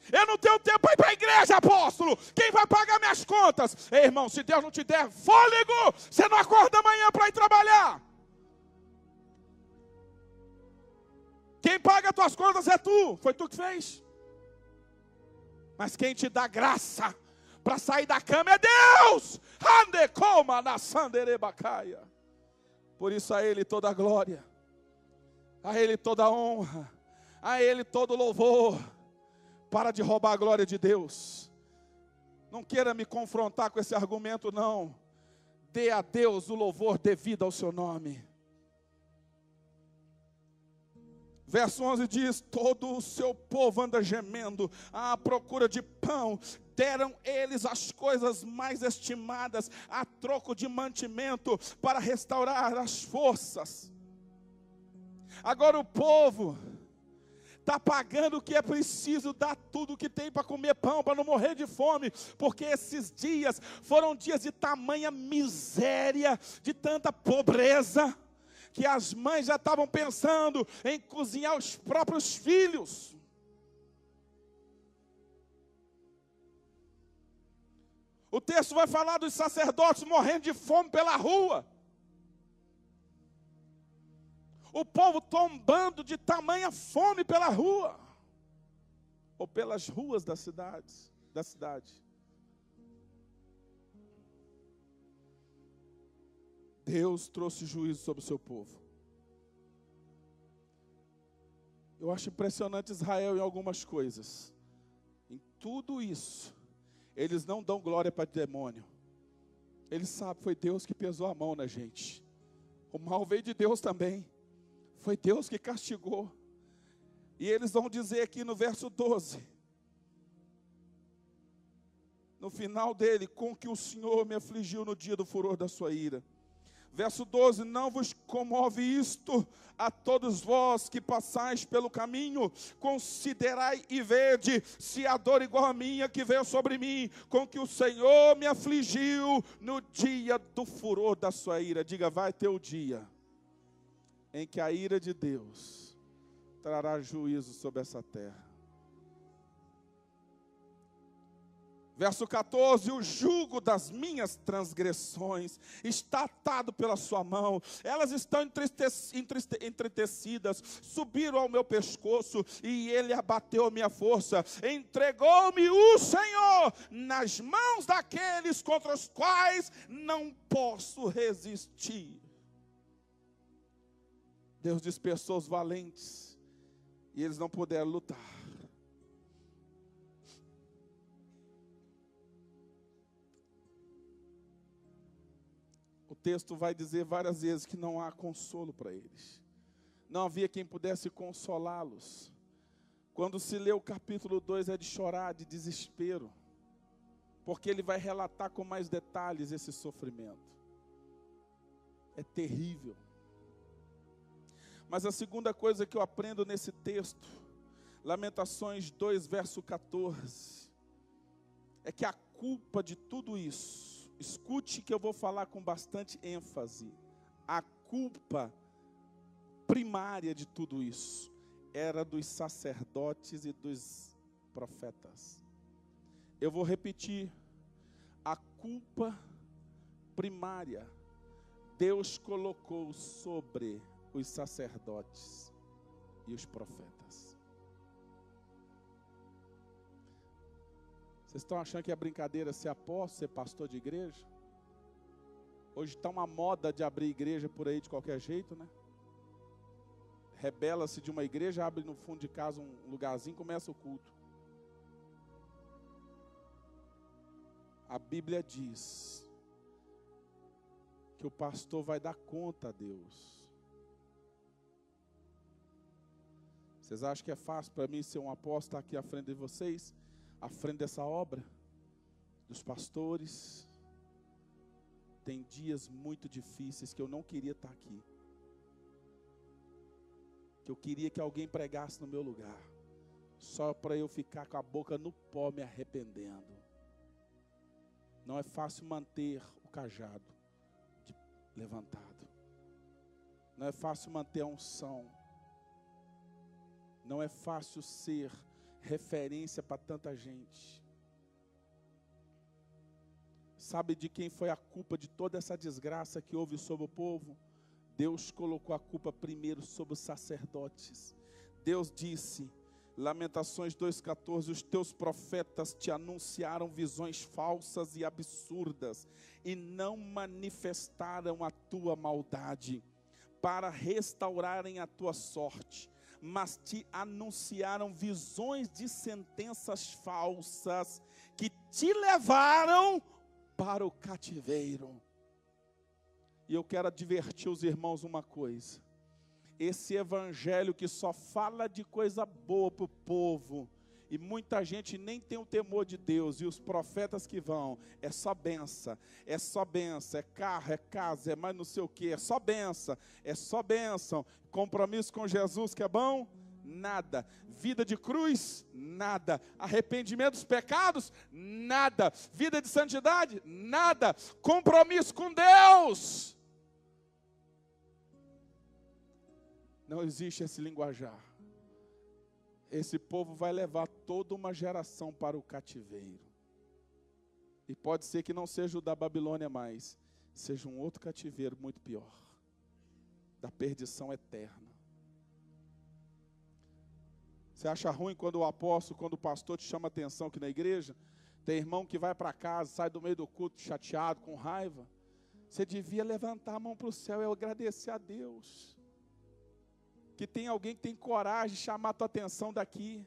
Eu não tenho tempo para ir para a igreja, apóstolo. Quem vai pagar minhas contas? Ei, irmão, se Deus não te der fôlego, você não acorda amanhã para ir trabalhar. Quem paga as tuas contas é tu. Foi tu que fez. Mas quem te dá graça para sair da cama é Deus. Por isso a Ele toda a glória, a Ele toda a honra, a Ele todo o louvor. Para de roubar a glória de Deus. Não queira me confrontar com esse argumento, não. Dê a Deus o louvor devido ao seu nome. Verso 11 diz: todo o seu povo anda gemendo à procura de pão. Deram eles as coisas mais estimadas a troco de mantimento para restaurar as forças. Agora o povo está pagando o que é preciso, dá tudo o que tem para comer pão, para não morrer de fome, porque esses dias foram dias de tamanha miséria, de tanta pobreza, que as mães já estavam pensando em cozinhar os próprios filhos. O texto vai falar dos sacerdotes morrendo de fome pela rua. O povo tombando de tamanha fome pela rua, ou pelas ruas da cidade. Deus trouxe juízo sobre o seu povo. Eu acho impressionante Israel em algumas coisas. Em tudo isso, eles não dão glória para demônio. Eles sabem, foi Deus que pesou a mão na gente. O mal veio de Deus também. Foi Deus que castigou. E eles vão dizer aqui no verso 12, no final dele: com que o Senhor me afligiu no dia do furor da sua ira. Verso 12: não vos comove isto a todos vós que passais pelo caminho? Considerai e vede se há dor igual a minha que veio sobre mim, com que o Senhor me afligiu no dia do furor da sua ira. Diga: vai ter o dia em que a ira de Deus trará juízo sobre essa terra. Verso 14: o jugo das minhas transgressões está atado pela sua mão, elas estão entretecidas, subiram ao meu pescoço, e ele abateu a minha força. Entregou-me o Senhor nas mãos daqueles contra os quais não posso resistir. Deus dispersou os valentes, e eles não puderam lutar. O texto vai dizer várias vezes que não há consolo para eles. Não havia quem pudesse consolá-los. Quando se lê o capítulo 2 é de chorar, de desespero, porque ele vai relatar com mais detalhes esse sofrimento. É terrível. Mas a segunda coisa que eu aprendo nesse texto, Lamentações 2, verso 14, é que a culpa de tudo isso, escute que eu vou falar com bastante ênfase, a culpa primária de tudo isso era dos sacerdotes e dos profetas. Eu vou repetir. A culpa primária Deus colocou sobre os sacerdotes e os profetas. Vocês estão achando que é brincadeira ser apóstolo, ser pastor de igreja? Hoje está uma moda de abrir igreja por aí de qualquer jeito, né? Rebela-se de uma igreja, abre no fundo de casa um lugarzinho, começa o culto. A Bíblia diz que o pastor vai dar conta a Deus. Vocês acham que é fácil para mim ser um apóstolo, estar aqui à frente de vocês, à frente dessa obra, dos pastores? Tem dias muito difíceis que eu não queria estar aqui. Que eu queria que alguém pregasse no meu lugar, só para eu ficar com a boca no pó me arrependendo. Não é fácil manter o cajado levantado. Não é fácil manter a unção. Não é fácil ser referência para tanta gente. Sabe de quem foi a culpa de toda essa desgraça que houve sobre o povo? Deus colocou a culpa primeiro sobre os sacerdotes. Deus disse, Lamentações 2,14, os teus profetas te anunciaram visões falsas e absurdas, e não manifestaram a tua maldade, para restaurarem a tua sorte, mas te anunciaram visões de sentenças falsas, que te levaram para o cativeiro. E eu quero advertir os irmãos uma coisa. Esse evangelho que só fala de coisa boa para o povo, e muita gente nem tem o temor de Deus, e os profetas que vão, é só benção, é carro, é casa, é mais não sei o que, é só benção, compromisso com Jesus que é bom, nada, vida de cruz, nada, arrependimento dos pecados, nada, vida de santidade, nada, compromisso com Deus. Não existe esse linguajar. Esse povo vai levar toda uma geração para o cativeiro. E pode ser que não seja o da Babilônia mais, seja um outro cativeiro muito pior, da perdição eterna. Você acha ruim quando o apóstolo, quando o pastor te chama atenção aqui na igreja? Tem irmão que vai para casa, sai do meio do culto chateado, com raiva. Você devia levantar a mão para o céu e agradecer a Deus. Que tem alguém que tem coragem de chamar a tua atenção daqui.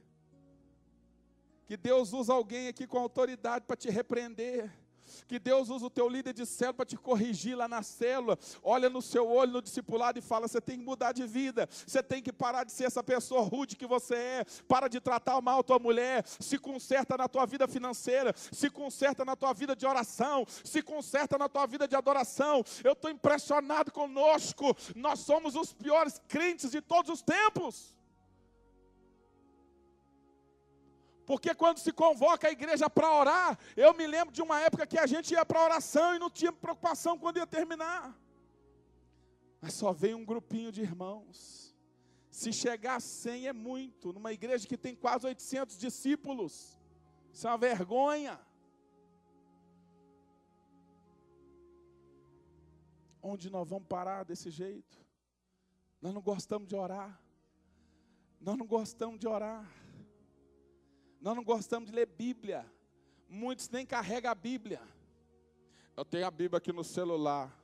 Que Deus usa alguém aqui com autoridade para te repreender. Que Deus usa o teu líder de célula para te corrigir lá na célula. Olha no seu olho, no discipulado e fala, você tem que mudar de vida. Você tem que parar de ser essa pessoa rude que você é. Para de tratar mal a tua mulher. Se conserta na tua vida financeira. Se conserta na tua vida de oração. Se conserta na tua vida de adoração. Eu estou impressionado conosco. Nós somos os piores crentes de todos os tempos. Porque quando se convoca a igreja para orar, eu me lembro de uma época que a gente ia para oração e não tinha preocupação quando ia terminar. Mas só vem um grupinho de irmãos. Se chegar a 100 é muito, numa igreja que tem quase 800 discípulos. Isso é uma vergonha. Onde nós vamos parar desse jeito? Nós não gostamos de orar. Nós não gostamos de orar. Nós não gostamos de ler Bíblia. Muitos nem carregam a Bíblia. Eu tenho a Bíblia aqui no celular.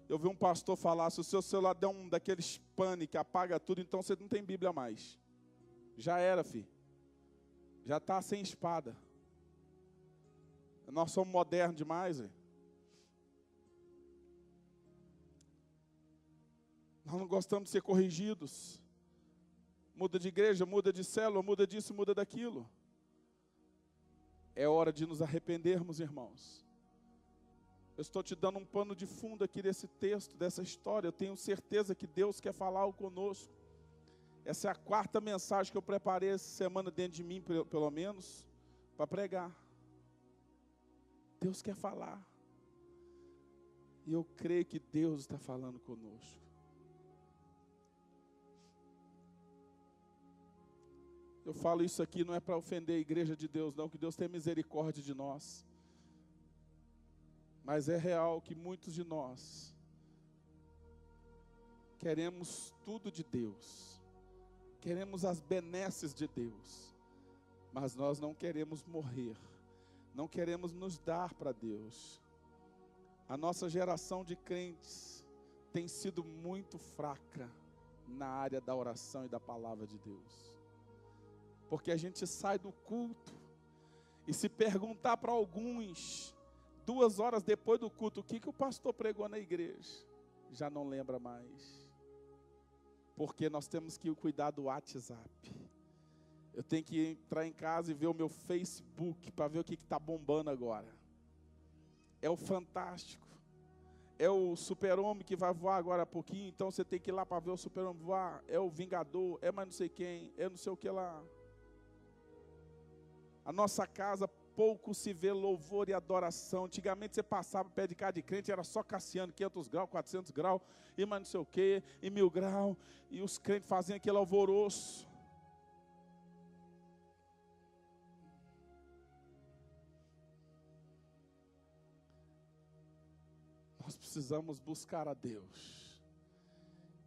Eu vi um pastor falar, se o seu celular der um daqueles pane que apaga tudo, então você não tem Bíblia mais. Já era, filho. Já está sem espada. Nós somos modernos demais, velho. Nós não gostamos de ser corrigidos. Muda de igreja, muda de célula, muda disso, muda daquilo. É hora de nos arrependermos, irmãos. Eu estou te dando um pano de fundo aqui desse texto, dessa história. Eu tenho certeza que Deus quer falar algo conosco. Essa é a 4ª mensagem que eu preparei essa semana dentro de mim, pelo menos, para pregar. Deus quer falar. E eu creio que Deus está falando conosco. Eu falo isso aqui não é para ofender a igreja de Deus, não, que Deus tenha misericórdia de nós. Mas é real que muitos de nós queremos tudo de Deus, queremos as benesses de Deus, mas nós não queremos morrer, não queremos nos dar para Deus. A nossa geração de crentes tem sido muito fraca na área da oração e da palavra de Deus, porque a gente sai do culto e se perguntar para alguns, 2 horas depois do culto, o que o pastor pregou na igreja, já não lembra mais, porque nós temos que cuidar do WhatsApp. Eu tenho que entrar em casa e ver o meu Facebook para ver o que está bombando agora. É o Fantástico, é o Super-Homem que vai voar agora há pouquinho, então você tem que ir lá para ver o Super-Homem voar, é o Vingador, é mais não sei quem, é não sei o que lá. A nossa casa pouco se vê louvor e adoração. Antigamente você passava pé de casa de crente, era só Cassiano, 500 graus, 400 graus, e mais não sei o que, e 1000 graus, e os crentes faziam aquele alvoroço. Nós precisamos buscar a Deus.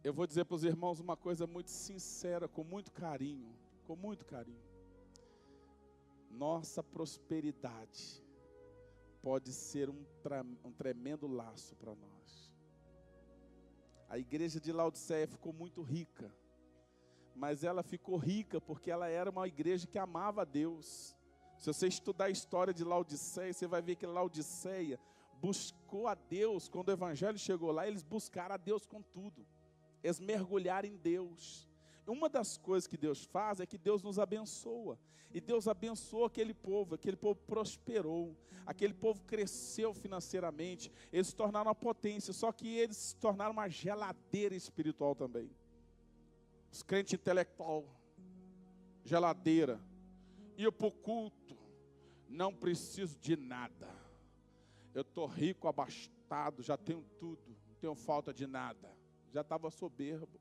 Eu vou dizer para os irmãos uma coisa muito sincera, com muito carinho, com muito carinho. Nossa prosperidade pode ser um tremendo laço para nós. A igreja de Laodiceia ficou muito rica, mas ela ficou rica porque ela era uma igreja que amava a Deus. Se você estudar a história de Laodiceia, você vai ver que Laodiceia buscou a Deus. Quando o evangelho chegou lá, eles buscaram a Deus com tudo. Eles mergulharam em Deus. Uma das coisas que Deus faz é que Deus nos abençoa. E Deus abençoou aquele povo prosperou, aquele povo cresceu financeiramente, eles se tornaram uma potência, só que eles se tornaram uma geladeira espiritual também. Os crentes intelectual, geladeira, ia para o culto, não preciso de nada. Eu estou rico, abastado, já tenho tudo, não tenho falta de nada. Já estava soberbo.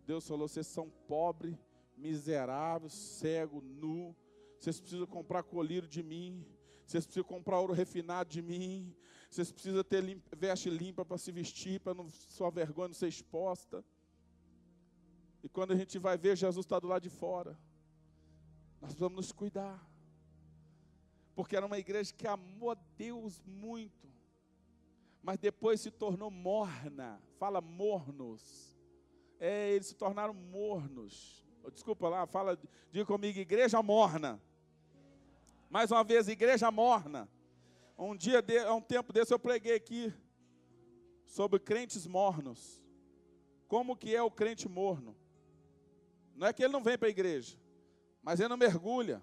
Deus falou, vocês são pobres, miseráveis, cego, nu. Vocês precisam comprar colírio de mim. Vocês precisam comprar ouro refinado de mim. Vocês precisam ter veste limpa para se vestir, para sua vergonha não ser exposta. E quando a gente vai ver, Jesus está do lado de fora. Nós precisamos nos cuidar. Porque era uma igreja que amou a Deus muito. Mas depois se tornou morna. Fala mornos. Eles se tornaram mornos. Desculpa lá, diga comigo, igreja morna. Mais uma vez, igreja morna. Um tempo desse eu preguei aqui sobre crentes mornos. Como que é o crente morno? Não é que ele não vem para a igreja, mas ele não mergulha,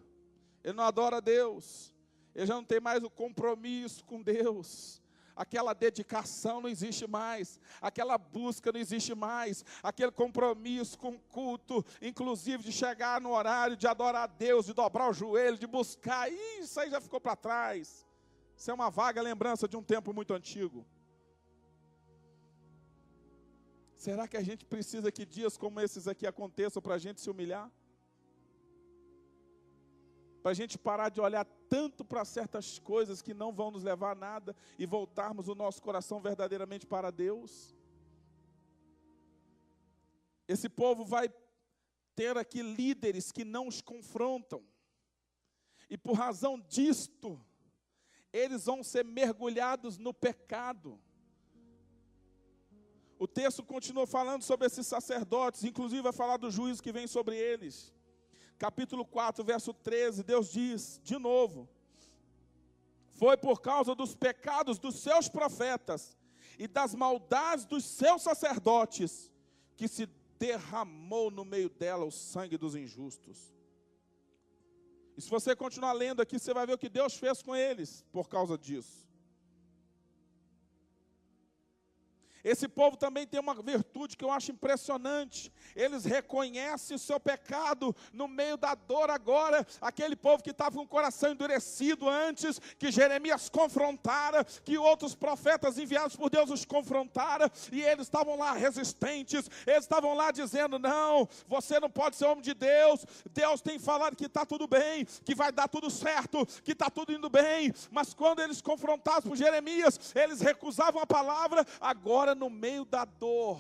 ele não adora a Deus, ele já não tem mais o compromisso com Deus. Aquela dedicação não existe mais, aquela busca não existe mais, aquele compromisso com o culto, inclusive de chegar no horário, de adorar a Deus, de dobrar o joelho, de buscar, isso aí já ficou para trás. Isso é uma vaga lembrança de um tempo muito antigo. Será que a gente precisa que dias como esses aqui aconteçam para a gente se humilhar? Para a gente parar de olhar tanto para certas coisas que não vão nos levar a nada e voltarmos o nosso coração verdadeiramente para Deus? Esse povo vai ter aqui líderes que não os confrontam. E por razão disto, eles vão ser mergulhados no pecado. O texto continua falando sobre esses sacerdotes, inclusive vai falar do juízo que vem sobre eles. Capítulo 4, verso 13, Deus diz, de novo, foi por causa dos pecados dos seus profetas e das maldades dos seus sacerdotes que se derramou no meio dela o sangue dos injustos. E se você continuar lendo aqui, você vai ver o que Deus fez com eles por causa disso. Esse povo também tem uma virtude que eu acho impressionante. Eles reconhecem o seu pecado no meio da dor agora. Aquele povo que estava com o coração endurecido antes, que Jeremias confrontara, que outros profetas enviados por Deus os confrontaram, e eles estavam lá resistentes, eles estavam lá dizendo, não, você não pode ser homem de Deus, Deus tem falado que está tudo bem, que vai dar tudo certo, que está tudo indo bem. Mas quando eles confrontados por Jeremias, eles recusavam a palavra. Agora, no meio da dor,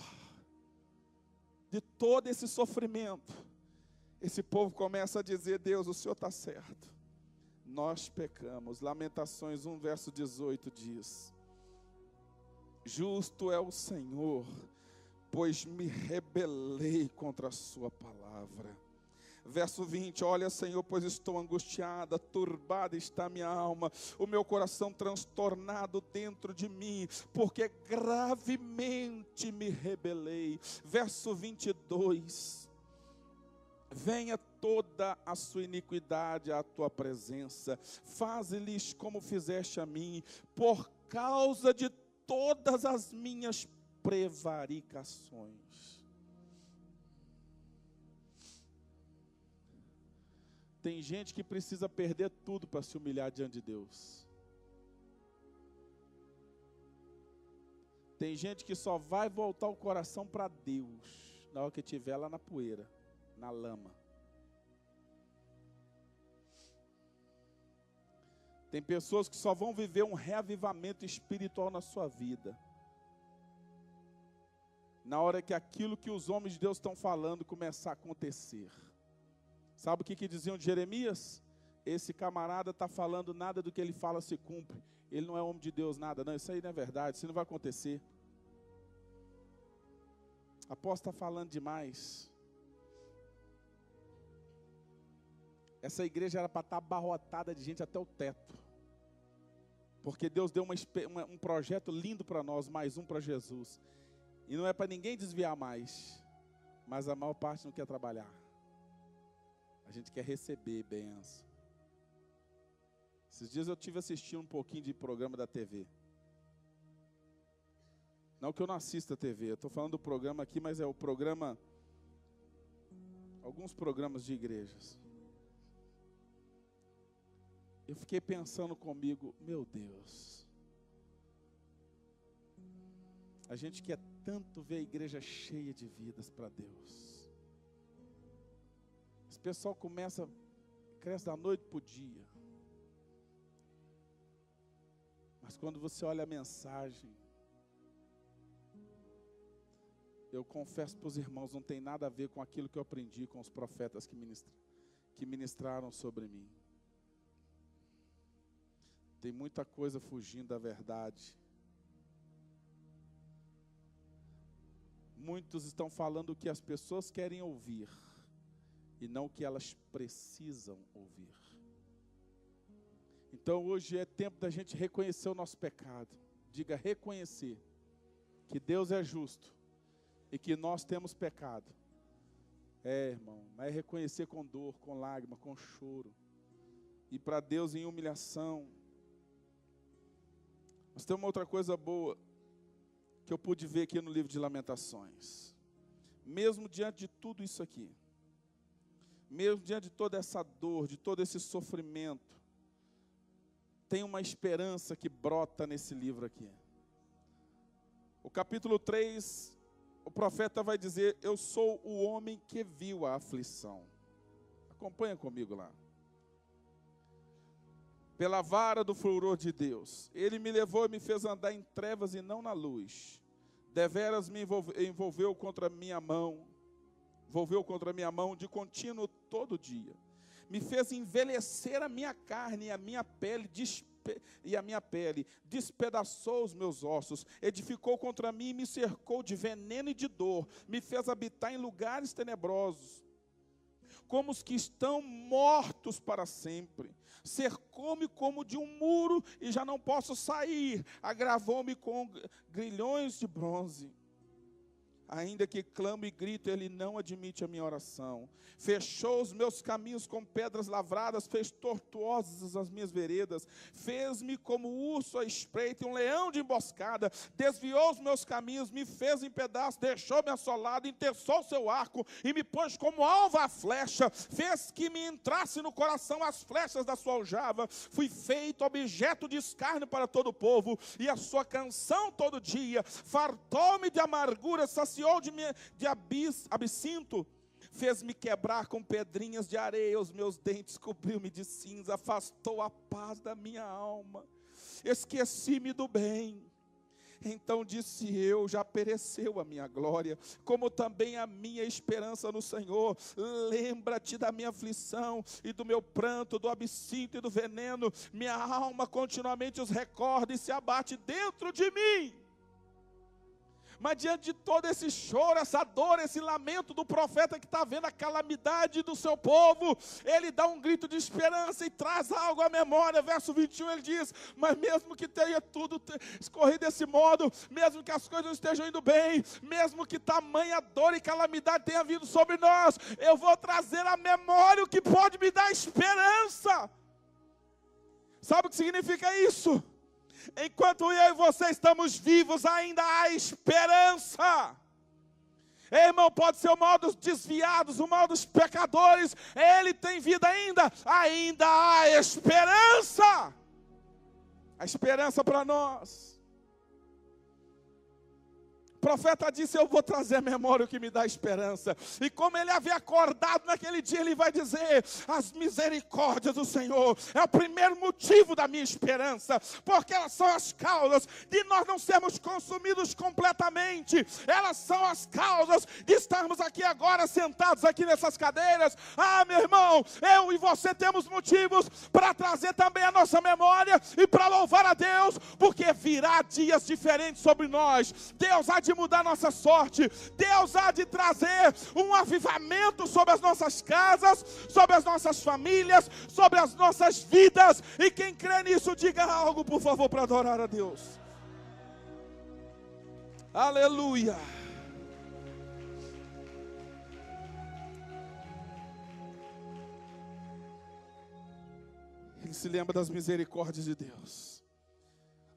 de todo esse sofrimento, esse povo começa a dizer, Deus, o Senhor está certo, nós pecamos. Lamentações 1, verso 18 diz, justo é o Senhor, pois me rebelei contra a sua palavra. Verso 20, olha, Senhor, pois estou angustiada, turbada está minha alma, o meu coração transtornado dentro de mim, porque gravemente me rebelei. Verso 22, venha toda a sua iniquidade à tua presença, faze-lhes como fizeste a mim, por causa de todas as minhas prevaricações. Tem gente que precisa perder tudo para se humilhar diante de Deus. Tem gente que só vai voltar o coração para Deus na hora que estiver lá na poeira, na lama. Tem pessoas que só vão viver um reavivamento espiritual na sua vida na hora que aquilo que os homens de Deus estão falando começar a acontecer. Sabe o que diziam de Jeremias? Esse camarada está falando, nada do que ele fala se cumpre. Ele não é homem de Deus, nada. Não, isso aí não é verdade, isso não vai acontecer. Apóstolo está falando demais. Essa igreja era para estar abarrotada de gente até o teto. Porque Deus deu um projeto lindo para nós, mais um para Jesus. E não é para ninguém desviar mais. Mas a maior parte não quer trabalhar. A gente quer receber bênção. Esses dias eu estive assistindo um pouquinho de programa da TV. Não que eu não assista a TV, eu estou falando do programa aqui, mas é o programa, alguns programas de igrejas. Eu fiquei pensando comigo, meu Deus, a gente quer tanto ver a igreja cheia de vidas para Deus. Esse pessoal cresce da noite para o dia. Mas quando você olha a mensagem, eu confesso para os irmãos, não tem nada a ver com aquilo que eu aprendi com os profetas que ministraram sobre mim. Tem muita coisa fugindo da verdade. Muitos estão falando o que as pessoas querem ouvir e não o que elas precisam ouvir. Então hoje é tempo da gente reconhecer o nosso pecado. Diga, reconhecer que Deus é justo e que nós temos pecado. Irmão, mas é reconhecer com dor, com lágrima, com choro. E para Deus em humilhação. Mas tem uma outra coisa boa que eu pude ver aqui no livro de Lamentações. Mesmo diante de tudo isso aqui, mesmo diante de toda essa dor, de todo esse sofrimento, tem uma esperança que brota nesse livro aqui. O capítulo 3, o profeta vai dizer, eu sou o homem que viu a aflição. Acompanha comigo lá. Pela vara do furor de Deus, Ele me levou e me fez andar em trevas e não na luz. Deveras me envolveu contra minha mão de contínuo todo dia. Me fez envelhecer a minha carne e a minha pele despedaçou os meus ossos, edificou contra mim e me cercou de veneno e de dor, me fez habitar em lugares tenebrosos, como os que estão mortos para sempre. Cercou-me como de um muro e já não posso sair, agravou-me com grilhões de bronze. Ainda que clamo e grito, Ele não admite a minha oração. Fechou os meus caminhos com pedras lavradas, fez tortuosas as minhas veredas, fez-me como urso à espreita e um leão de emboscada, desviou os meus caminhos, me fez em pedaços, deixou-me assolado, enterçou seu arco e me pôs como alvo à flecha, fez que me entrasse no coração as flechas da sua aljava, fui feito objeto de escárnio para todo o povo, e a sua canção todo dia, fartou-me de amargura, saciou de absinto, fez-me quebrar com pedrinhas de areia, os meus dentes cobriu-me de cinza, afastou a paz da minha alma, esqueci-me do bem. Então disse eu, já pereceu a minha glória, como também a minha esperança no Senhor. Lembra-te da minha aflição e do meu pranto, do absinto e do veneno. Minha alma continuamente os recorda e se abate dentro de mim. Mas diante de todo esse choro, essa dor, esse lamento do profeta que está vendo a calamidade do seu povo, ele dá um grito de esperança e traz algo à memória. Verso 21 ele diz: mas mesmo que tenha tudo escorrido desse modo, mesmo que as coisas não estejam indo bem, mesmo que tamanha dor e calamidade tenha vindo sobre nós, eu vou trazer à memória o que pode me dar esperança. Sabe o que significa isso? Enquanto eu e você estamos vivos, ainda há esperança. Irmão, pode ser o mal dos desviados, o mal dos pecadores, ele tem vida ainda há esperança. A esperança para nós. O profeta disse: eu vou trazer à memória o que me dá esperança. E como ele havia acordado naquele dia, ele vai dizer: as misericórdias do Senhor é o primeiro motivo da minha esperança, porque elas são as causas de nós não sermos consumidos completamente. Elas são as causas de estarmos aqui agora, sentados aqui nessas cadeiras. Ah, meu irmão, eu e você temos motivos para trazer também a nossa memória e para louvar a Deus, porque virá dias diferentes sobre nós. Deus há de mudar nossa sorte, Deus há de trazer um avivamento sobre as nossas casas, sobre as nossas famílias, sobre as nossas vidas, e quem crê nisso, diga algo, por favor, para adorar a Deus. Aleluia. Ele se lembra das misericórdias de Deus.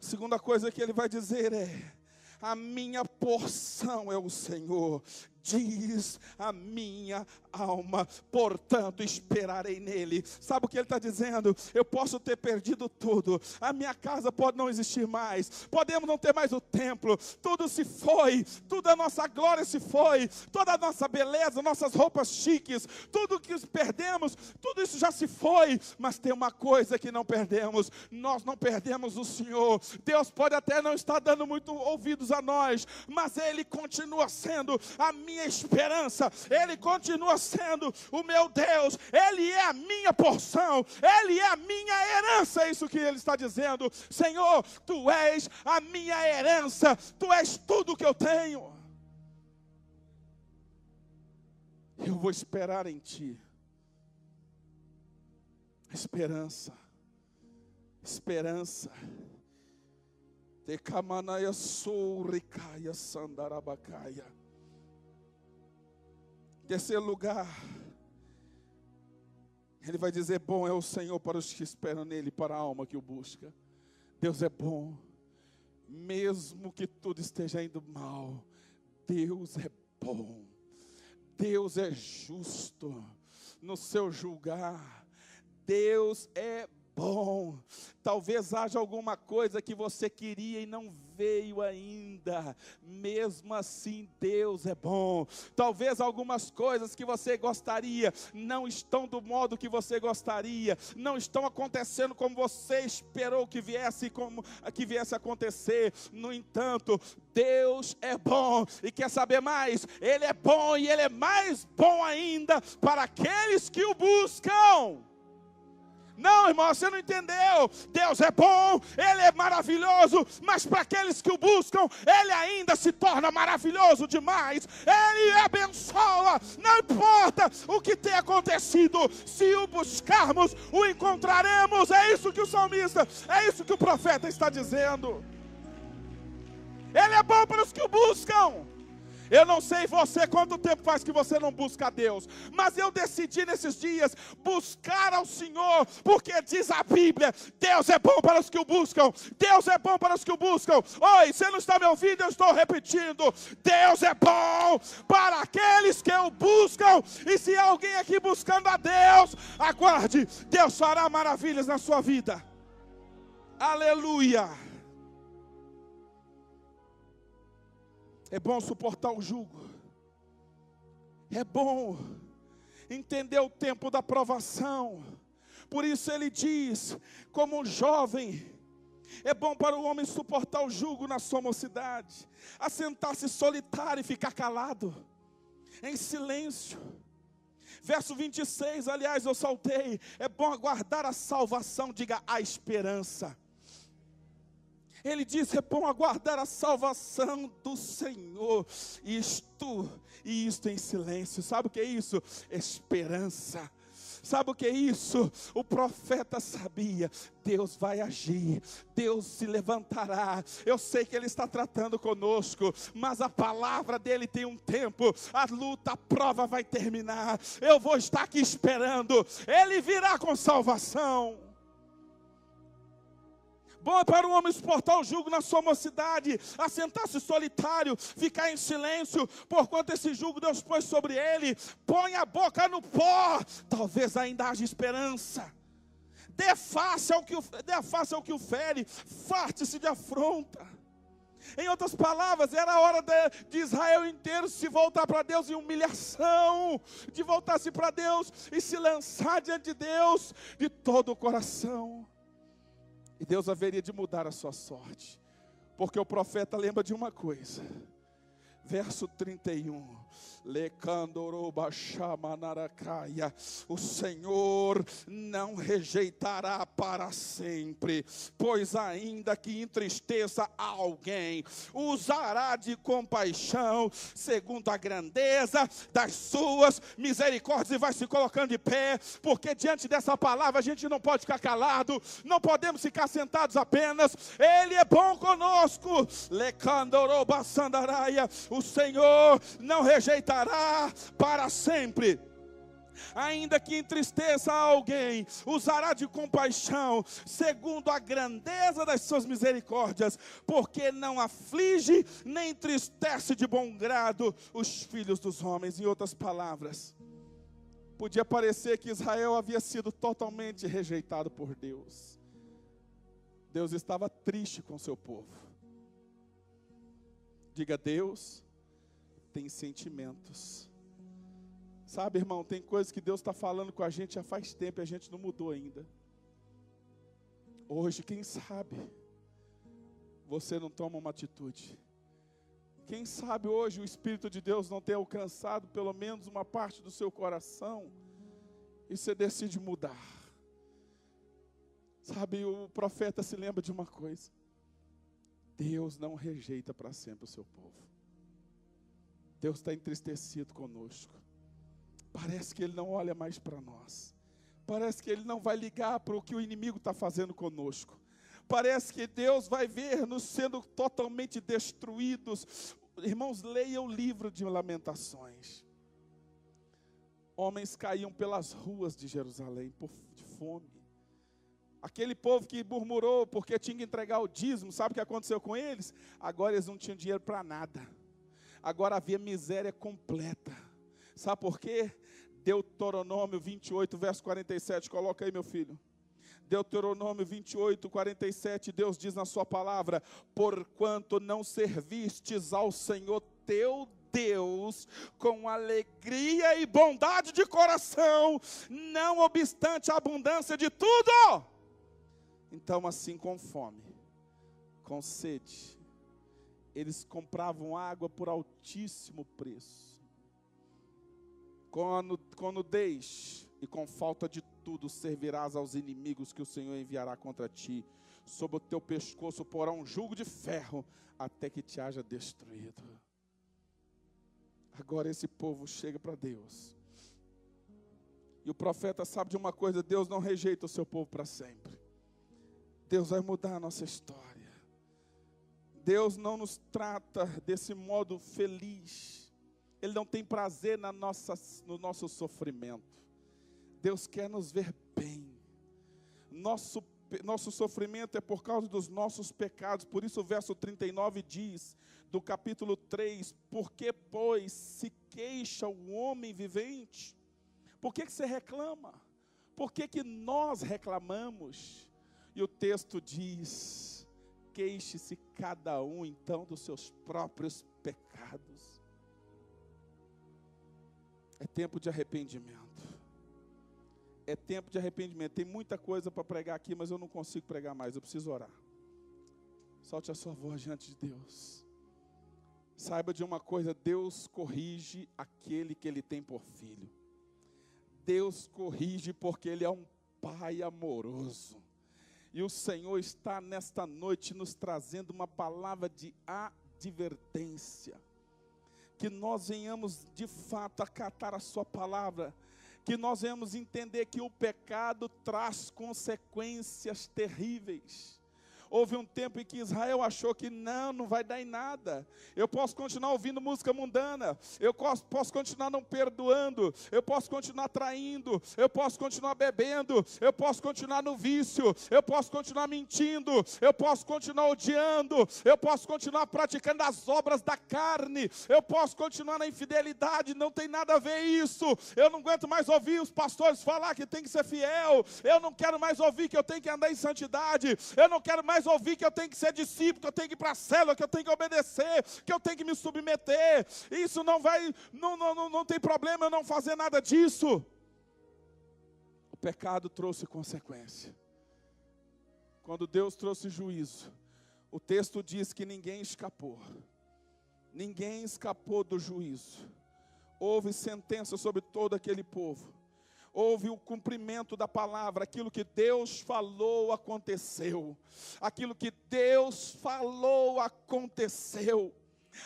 A segunda coisa que ele vai dizer é: a minha porção é o Senhor, diz a minha alma, portanto esperarei nele. Sabe o que ele está dizendo? Eu posso ter perdido tudo, a minha casa pode não existir mais, podemos não ter mais o templo, tudo se foi, toda a nossa glória se foi, toda a nossa beleza, nossas roupas chiques, tudo que perdemos, tudo isso já se foi, mas tem uma coisa que não perdemos: nós não perdemos o Senhor. Deus pode até não estar dando muito ouvidos a nós, mas Ele continua sendo a minha esperança, Ele continua sendo o meu Deus, Ele é a minha porção, Ele é a minha herança. É isso que Ele está dizendo: Senhor, Tu és a minha herança, Tu és tudo que eu tenho. Eu vou esperar em Ti. Esperança, esperança. Tecamanaia souricaia sandarabacaia. Terceiro lugar, ele vai dizer: bom é o Senhor para os que esperam nele, para a alma que o busca. Deus é bom, mesmo que tudo esteja indo mal. Deus é bom, Deus é justo no seu julgar. Deus é bom. Talvez haja alguma coisa que você queria e não veio ainda, mesmo assim Deus é bom. Talvez algumas coisas que você gostaria não estão do modo que você gostaria, não estão acontecendo como você esperou que viesse a acontecer. No entanto, Deus é bom, e quer saber mais? Ele é bom, e Ele é mais bom ainda para aqueles que o buscam. Não, irmão, você não entendeu. Deus é bom, Ele é maravilhoso, mas para aqueles que o buscam, Ele ainda se torna maravilhoso demais. Ele abençoa, não importa o que tenha acontecido, se o buscarmos, o encontraremos. É isso que o salmista, é isso que o profeta está dizendo. Ele é bom para os que o buscam. Eu não sei você quanto tempo faz que você não busca a Deus, mas eu decidi nesses dias buscar ao Senhor, porque diz a Bíblia, Deus é bom para os que o buscam, Deus é bom para os que o buscam. Oi, você não está me ouvindo? Eu estou repetindo, Deus é bom para aqueles que o buscam, e se há alguém aqui buscando a Deus, aguarde, Deus fará maravilhas na sua vida. Aleluia. É bom suportar o jugo. É bom entender o tempo da provação. Por isso ele diz, como um jovem, é bom para o homem suportar o jugo na sua mocidade, assentar-se solitário e ficar calado, em silêncio. Verso 26, aliás, eu saltei. É bom aguardar a salvação, diga a esperança. Ele diz, é bom aguardar a salvação do Senhor, isto em silêncio. Sabe o que é isso? Esperança. Sabe o que é isso? O profeta sabia, Deus vai agir, Deus se levantará. Eu sei que Ele está tratando conosco, mas a palavra dEle tem um tempo, a luta, a prova vai terminar. Eu vou estar aqui esperando, Ele virá com salvação. Bom é para o homem suportar o jugo na sua mocidade, assentar-se solitário, ficar em silêncio, porquanto esse jugo Deus pôs sobre ele. Põe a boca no pó, talvez ainda haja esperança. Dê face ao que o fere, farte-se de afronta. Em outras palavras, era a hora de Israel inteiro se voltar para Deus em humilhação, de voltar-se para Deus e se lançar diante de Deus de todo o coração. E Deus haveria de mudar a sua sorte, porque o profeta lembra de uma coisa, verso 31, o Senhor não rejeitará para sempre, pois ainda que entristeça alguém, usará de compaixão, segundo a grandeza das suas misericórdias, e vai se colocando de pé, porque diante dessa palavra a gente não pode ficar calado, não podemos ficar sentados apenas. Ele é bom conosco, o Senhor não rejeitará para sempre, ainda que entristeça alguém, usará de compaixão, segundo a grandeza das suas misericórdias, porque não aflige, nem entristece de bom grado os filhos dos homens. Em outras palavras, podia parecer que Israel havia sido totalmente rejeitado por Deus. Deus estava triste com o seu povo. Diga, Deus tem sentimentos. Sabe, irmão, tem coisas que Deus está falando com a gente já faz tempo e a gente não mudou ainda. Hoje, quem sabe, você não toma uma atitude. Quem sabe hoje o Espírito de Deus não tem alcançado pelo menos uma parte do seu coração e você decide mudar. Sabe, o profeta se lembra de uma coisa: Deus não rejeita para sempre o seu povo. Deus está entristecido conosco. Parece que Ele não olha mais para nós. Parece que Ele não vai ligar para o que o inimigo está fazendo conosco. Parece que Deus vai ver-nos sendo totalmente destruídos. Irmãos, leiam o livro de Lamentações. Homens caíam pelas ruas de Jerusalém de fome. Aquele povo que murmurou porque tinha que entregar o dízimo, sabe o que aconteceu com eles? Agora eles não tinham dinheiro para nada. Agora havia miséria completa. Sabe por quê? Deuteronômio 28, verso 47, coloca aí, meu filho. Deuteronômio 28, 47, Deus diz na sua palavra: porquanto não servistes ao Senhor teu Deus com alegria e bondade de coração, não obstante a abundância de tudo. Então assim, com fome, com sede, eles compravam água por altíssimo preço. Com nudez e com falta de tudo, servirás aos inimigos que o Senhor enviará contra ti. Sobre o teu pescoço porá um jugo de ferro, até que te haja destruído. Agora esse povo chega para Deus. E o profeta sabe de uma coisa: Deus não rejeita o seu povo para sempre. Deus vai mudar a nossa história. Deus não nos trata desse modo feliz. Ele não tem prazer no nosso sofrimento. Deus quer nos ver bem. Nosso sofrimento é por causa dos nossos pecados. Por isso o verso 39 diz, do capítulo 3, por que, pois, se queixa o homem vivente? Por que você reclama? Por que nós reclamamos? E o texto diz, queixe-se cada um então dos seus próprios pecados. É tempo de arrependimento. É tempo de arrependimento. Tem muita coisa para pregar aqui, mas eu não consigo pregar mais. Eu preciso orar. Solte a sua voz diante de Deus. Saiba de uma coisa: Deus corrige aquele que Ele tem por filho. Deus corrige porque Ele é um Pai amoroso. E o Senhor está nesta noite nos trazendo uma palavra de advertência. Que nós venhamos de fato acatar a sua palavra. Que nós venhamos entender que o pecado traz consequências terríveis. Houve um tempo em que Israel achou que não vai dar em nada. Eu posso continuar ouvindo música mundana. Eu posso continuar não perdoando. Eu posso continuar traindo. Eu posso continuar bebendo. Eu posso continuar no vício. Eu posso continuar mentindo. Eu posso continuar odiando. Eu posso continuar praticando as obras da carne. Eu posso continuar na infidelidade. Não tem nada a ver isso. Eu não aguento mais ouvir os pastores falar que tem que ser fiel. Eu não quero mais ouvir que eu tenho que andar em santidade. Eu não quero mais ouvir que eu tenho que ser discípulo, que eu tenho que ir para a célula, que eu tenho que obedecer, que eu tenho que me submeter. Isso não tem problema eu não fazer nada disso. O pecado trouxe consequência. Quando Deus trouxe juízo, o texto diz que ninguém escapou. Ninguém escapou do juízo. Houve sentença sobre todo aquele povo. Houve o cumprimento da palavra, aquilo que Deus falou aconteceu. Aquilo que Deus falou aconteceu.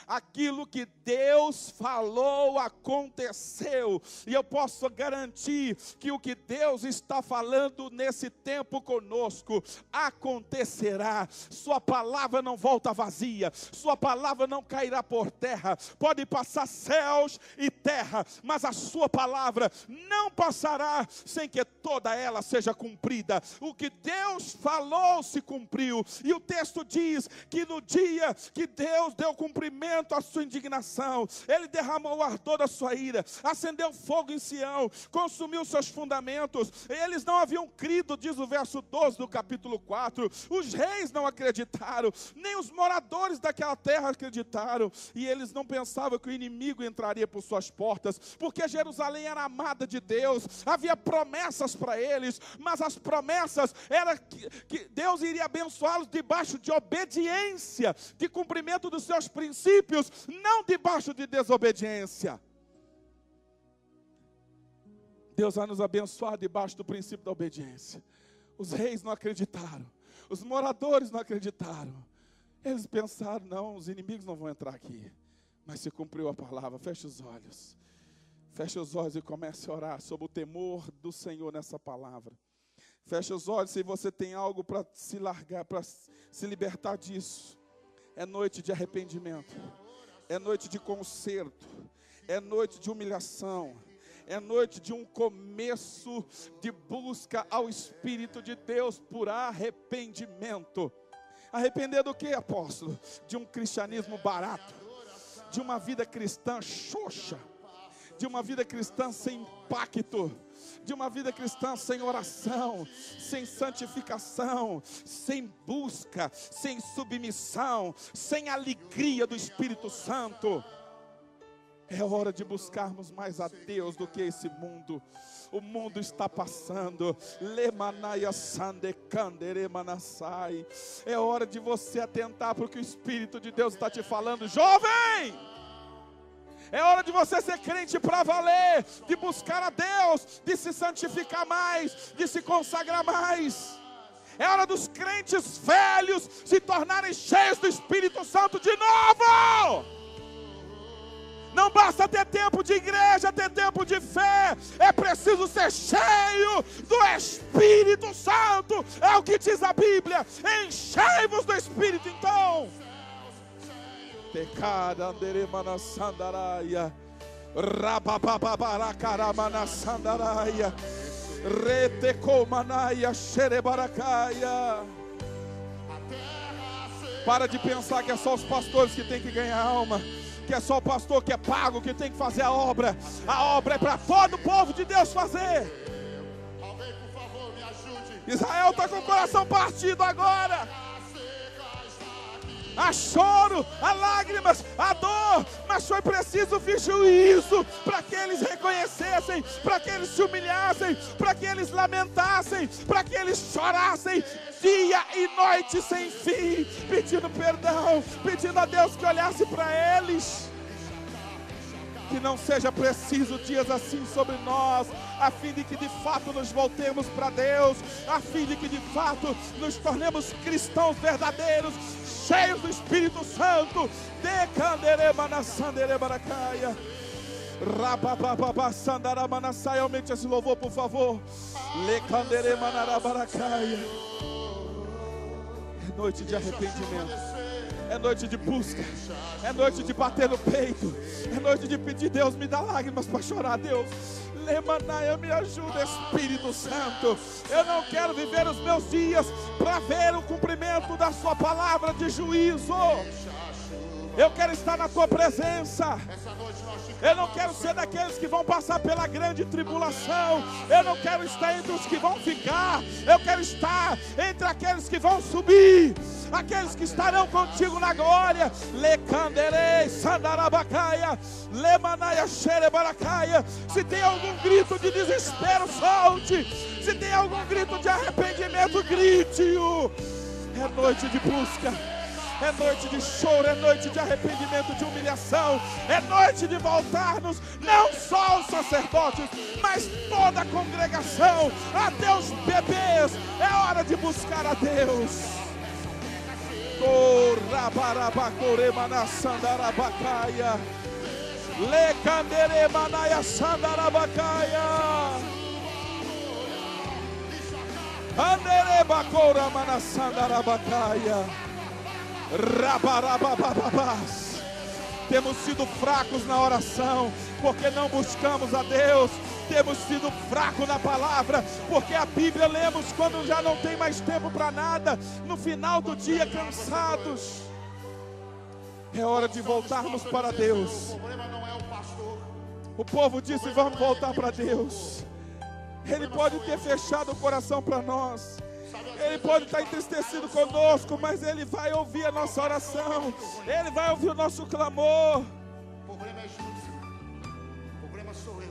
Aquilo que Deus falou aconteceu. E eu posso garantir que o que Deus está falando nesse tempo conosco acontecerá. Sua palavra não volta vazia. Sua palavra não cairá por terra. Pode passar céus e terra, mas a sua palavra não passará sem que toda ela seja cumprida. O que Deus falou se cumpriu. E o texto diz que no dia que Deus deu cumprimento à sua indignação, Ele derramou o ardor da sua ira, acendeu fogo em Sião, consumiu seus fundamentos. Eles não haviam crido, diz o verso 12 do capítulo 4. Os reis não acreditaram, nem os moradores daquela terra acreditaram, e eles não pensavam que o inimigo entraria por suas portas, porque Jerusalém era amada de Deus, havia promessas para eles, mas as promessas eram que Deus iria abençoá-los debaixo de obediência, de cumprimento dos seus princípios, não debaixo de desobediência. Deus vai nos abençoar debaixo do princípio da obediência. Os reis não acreditaram, os moradores não acreditaram. Eles pensaram, não, os inimigos não vão entrar aqui. Mas se cumpriu a palavra. Feche os olhos. Feche os olhos e comece a orar sobre o temor do Senhor nessa palavra. Feche os olhos se você tem algo para se largar, para se libertar disso. É noite de arrependimento, é noite de conserto, é noite de humilhação, é noite de um começo de busca ao Espírito de Deus por arrependimento. Arrepender do que, apóstolo? De um cristianismo barato, de uma vida cristã xoxa, de uma vida cristã sem impacto, de uma vida cristã sem oração, sem santificação, sem busca, sem submissão, sem alegria do Espírito Santo. É hora de buscarmos mais a Deus do que esse mundo. O mundo está passando. É hora de você atentar para o que o Espírito de Deus está te falando. Jovem! É hora de você ser crente para valer, de buscar a Deus, de se santificar mais, de se consagrar mais. É hora dos crentes velhos se tornarem cheios do Espírito Santo de novo. Não basta ter tempo de igreja, ter tempo de fé. É preciso ser cheio do Espírito Santo. É o que diz a Bíblia. Enchei-vos do Espírito então. Tecada anderemana sandaraia. Rabababaracaramana sandaraia. Retecomanaia xerebaracaia. Para de pensar que é só os pastores que tem que ganhar alma, que é só o pastor que é pago, que tem que fazer a obra. A obra é para todo o povo de Deus fazer. Alguém, por favor, me ajude. Israel está com o coração partido agora. Há choro, há lágrimas, há dor, mas foi preciso vir juízo para que eles reconhecessem, para que eles se humilhassem, para que eles lamentassem, para que eles chorassem dia e noite sem fim, pedindo perdão, pedindo a Deus que olhasse para eles. Que não seja preciso dias assim sobre nós, a fim de que de fato nos voltemos para Deus, a fim de que de fato nos tornemos cristãos verdadeiros, cheios do Espírito Santo. Aumente esse louvor, por favor. É noite de arrependimento. É noite de busca, é noite de bater no peito, é noite de pedir: Deus, me dá lágrimas para chorar. Deus, Lemanaia, me ajuda, Espírito Santo. Eu não quero viver os meus dias para ver o cumprimento da sua palavra de juízo. Eu quero estar na tua presença. Eu não quero ser daqueles que vão passar pela grande tribulação. Eu não quero estar entre os que vão ficar. Eu quero estar entre aqueles que vão subir, aqueles que estarão contigo na glória. Lecanderei, Sandarabacaia, Lemanaia, Xerebaracaia. Se tem algum grito de desespero, solte. Se tem algum grito de arrependimento, grite-o. É noite de busca. É noite de choro, é noite de arrependimento, de humilhação. É noite de voltarmos, não só os sacerdotes, mas toda a congregação, até os bebês. É hora de buscar a Deus. Corabarabacoremana sandarabacaia. Lecanderemanaia sandarabacaia. Anderebacoramana sandarabacaia. Rabarabababás. Temos sido fracos na oração, porque não buscamos a Deus. Temos sido fracos na palavra, porque a Bíblia lemos quando já não tem mais tempo para nada, no final do dia, cansados. É hora de voltarmos para Deus. O problema não é o pastor. O povo disse: vamos voltar para Deus. Ele pode ter fechado o coração para nós, Ele pode estar entristecido conosco, mas Ele vai ouvir a nossa oração, Ele vai ouvir o nosso clamor. O problema é justo. O problema sou eu.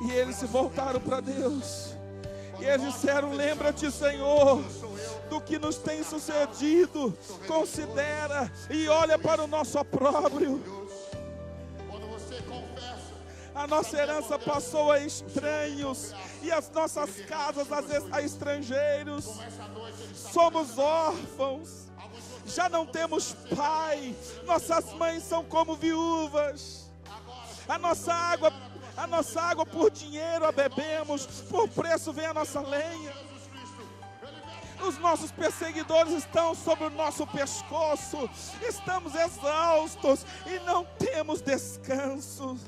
E eles se voltaram para Deus, e eles disseram: lembra-te, Senhor, do que nos tem sucedido, considera e olha para o nosso opróbrio. Quando você confessa, A nossa herança passou a estranhos, e as nossas casas a estrangeiros. Somos órfãos, já não temos pai, nossas mães são como viúvas. A nossa água por dinheiro a bebemos, por preço vem a nossa lenha. Os nossos perseguidores estão sobre o nosso pescoço, estamos exaustos e não temos descanso.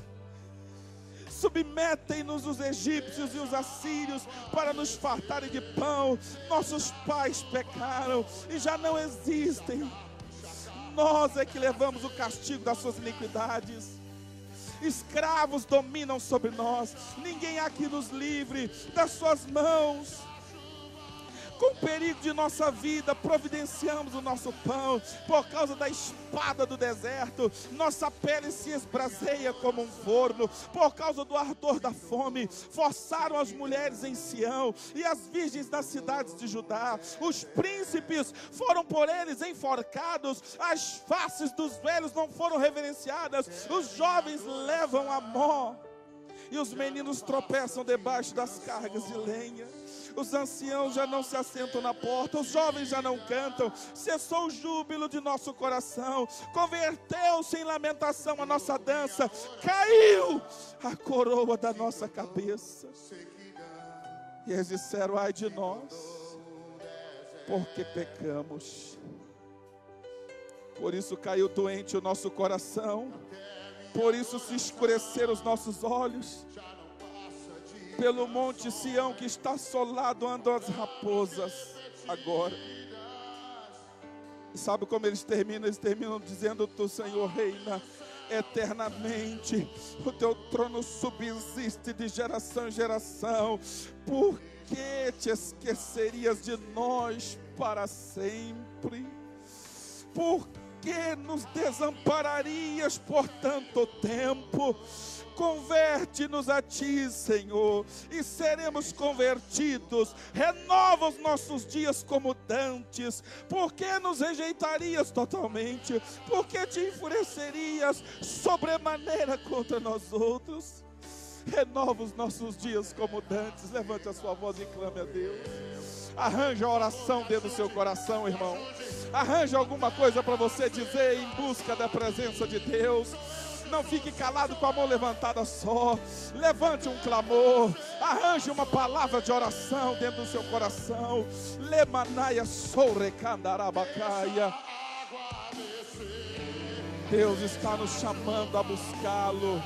Submetem-nos os egípcios e os assírios para nos fartarem de pão. Nossos pais pecaram e já não existem. Nós é que levamos o castigo das suas iniquidades. Escravos dominam sobre nós. Ninguém há que nos livre das suas mãos. Com o perigo de nossa vida, providenciamos o nosso pão. Por causa da espada do deserto, nossa pele se esbraseia como um forno. Por causa do ardor da fome, forçaram as mulheres em Sião e as virgens das cidades de Judá. Os príncipes foram por eles enforcados. As faces dos velhos não foram reverenciadas. Os jovens levam a mó, e os meninos tropeçam debaixo das cargas de lenha. Os anciãos já não se assentam na porta, os jovens já não cantam. Cessou o júbilo de nosso coração, converteu-se em lamentação a nossa dança, caiu a coroa da nossa cabeça. E eles disseram: ai de nós, porque pecamos. Por isso caiu doente o nosso coração, por isso se escureceram os nossos olhos. Pelo monte Sião que está assolado andam as raposas agora. E sabe como eles terminam? Eles terminam dizendo: Tu, Senhor, reina eternamente, o teu trono subsiste de geração em geração. Por que te esquecerias de nós para sempre? Por que nos desampararias por tanto tempo? Converte-nos a Ti, Senhor, e seremos convertidos. Renova os nossos dias como dantes. Por que nos rejeitarias totalmente? Por que te enfurecerias sobremaneira contra nós outros? Renova os nossos dias como dantes. Levante a sua voz e clame a Deus. Arranja a oração dentro do seu coração, irmão. Arranja alguma coisa para você dizer em busca da presença de Deus. Não fique calado com a mão levantada só. Levante um clamor. Arranje uma palavra de oração dentro do seu coração. Lemanaia sorrecandarabacaia. Deus está nos chamando a buscá-lo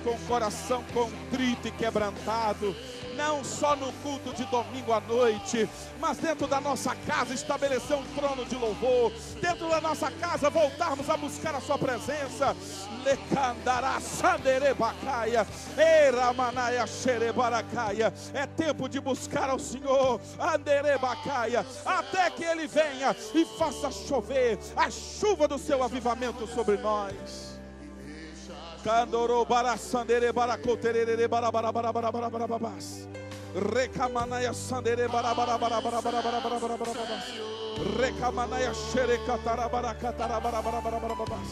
com o coração contrito e quebrantado. Não só no culto de domingo à noite, mas dentro da nossa casa estabelecer um trono de louvor. Dentro da nossa casa voltarmos a buscar a sua presença. É tempo de buscar ao Senhor, até que Ele venha e faça chover a chuva do seu avivamento sobre nós. Candoro barasandere baracoterere barabarabarabarabarabas. Recamanaya sandere barabarabarabarabarabarabarabas. Recamanaya xerecatarabaracatarabarabarabarabas.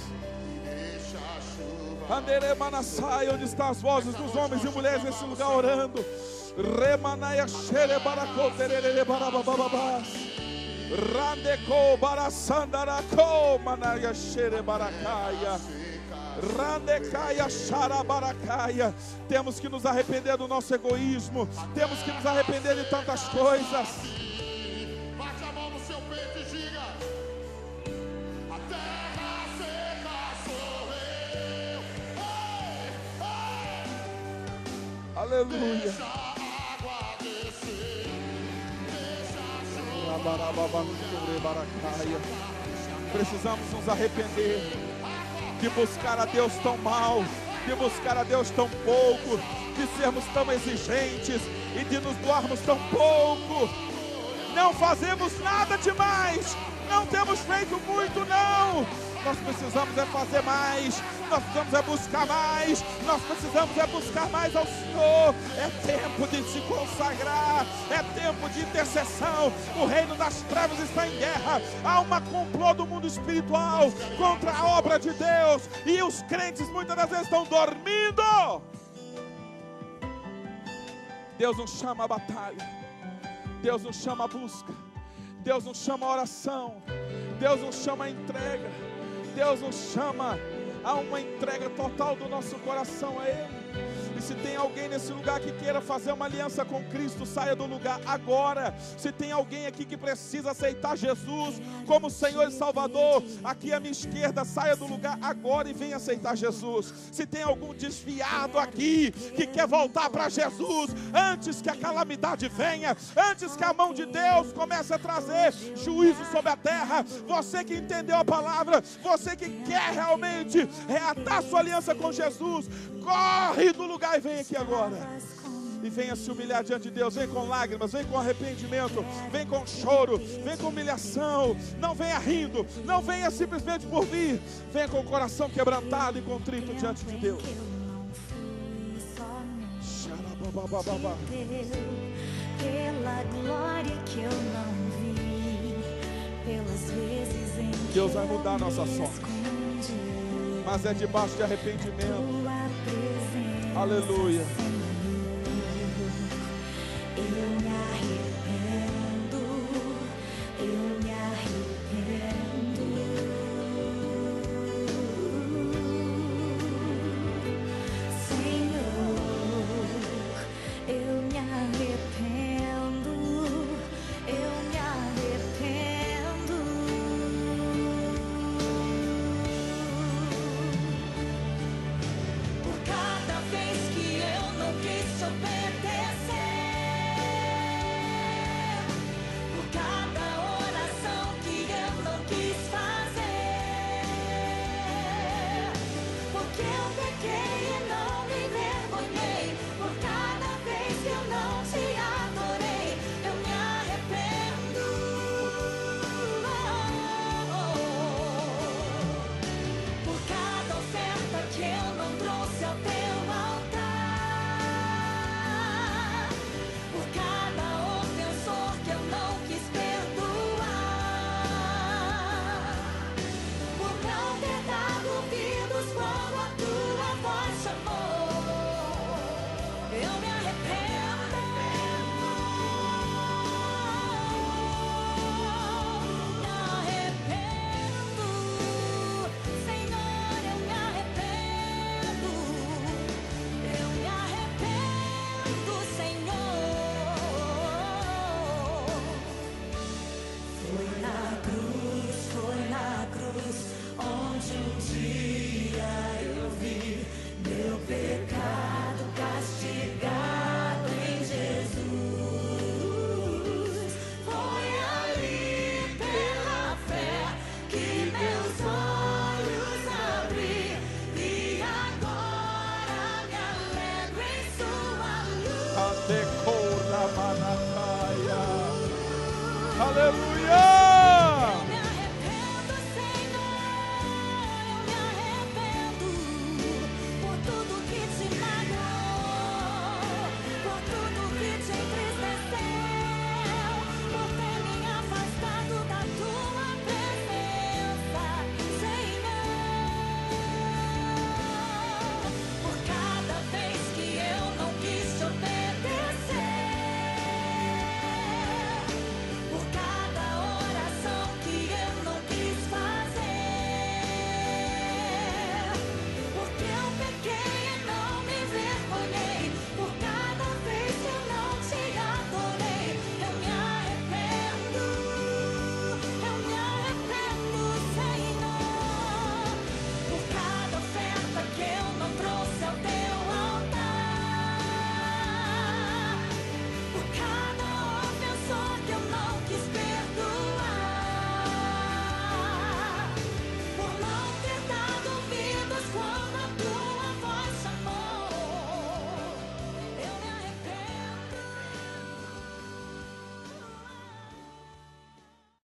Andere manassai, onde estão as vozes dos homens e mulheres nesse lugar orando. Remanaya xere baracoterere barabababas. Randeco barasandaraco manaya xere baracaia. Randecaia, xarabaracaia. Temos que nos arrepender do nosso egoísmo. Temos que nos arrepender de tantas coisas. Bate a mão no seu peito e diga: a terra seca sou eu. Aleluia. Deixa a água descer, deixa a chuva. Precisamos nos arrepender de buscar a Deus tão mal, de buscar a Deus tão pouco, de sermos tão exigentes e de nos doarmos tão pouco. Não fazemos nada demais, não temos feito muito, não. Nós precisamos é fazer mais, nós precisamos é buscar mais, nós precisamos é buscar mais ao Senhor. É tempo de se consagrar, é tempo de intercessão. O reino das trevas está em guerra. Há uma complô do mundo espiritual contra a obra de Deus, e os crentes muitas das vezes estão dormindo. Deus nos chama a batalha, Deus nos chama a busca, Deus nos chama a oração, Deus nos chama a entrega, Deus nos chama a uma entrega total do nosso coração a Ele. E se tem alguém nesse lugar que queira fazer uma aliança com Cristo, saia do lugar agora. Se tem alguém aqui que precisa aceitar Jesus como Senhor e Salvador, aqui à minha esquerda, saia do lugar agora e venha aceitar Jesus. Se tem algum desviado aqui que quer voltar para Jesus antes que a calamidade venha, antes que a mão de Deus comece a trazer juízo sobre a terra, você que entendeu a palavra, você que quer realmente reatar sua aliança com Jesus, corre do lugar e vem aqui agora. E venha se humilhar diante de Deus. Vem com lágrimas, vem com arrependimento, vem com choro, vem com humilhação. Não venha rindo, não venha simplesmente por vir. Venha com o coração quebrantado e contrito diante de Deus. Pela glória que eu não vi, pelas vezes em que Deus vai mudar a nossa sorte, mas é debaixo de arrependimento. Aleluia. Eu me arrependo, eu me arrependo. Senhor, eu me arrependo, eu me arrependo. Decora manataia. Aleluia.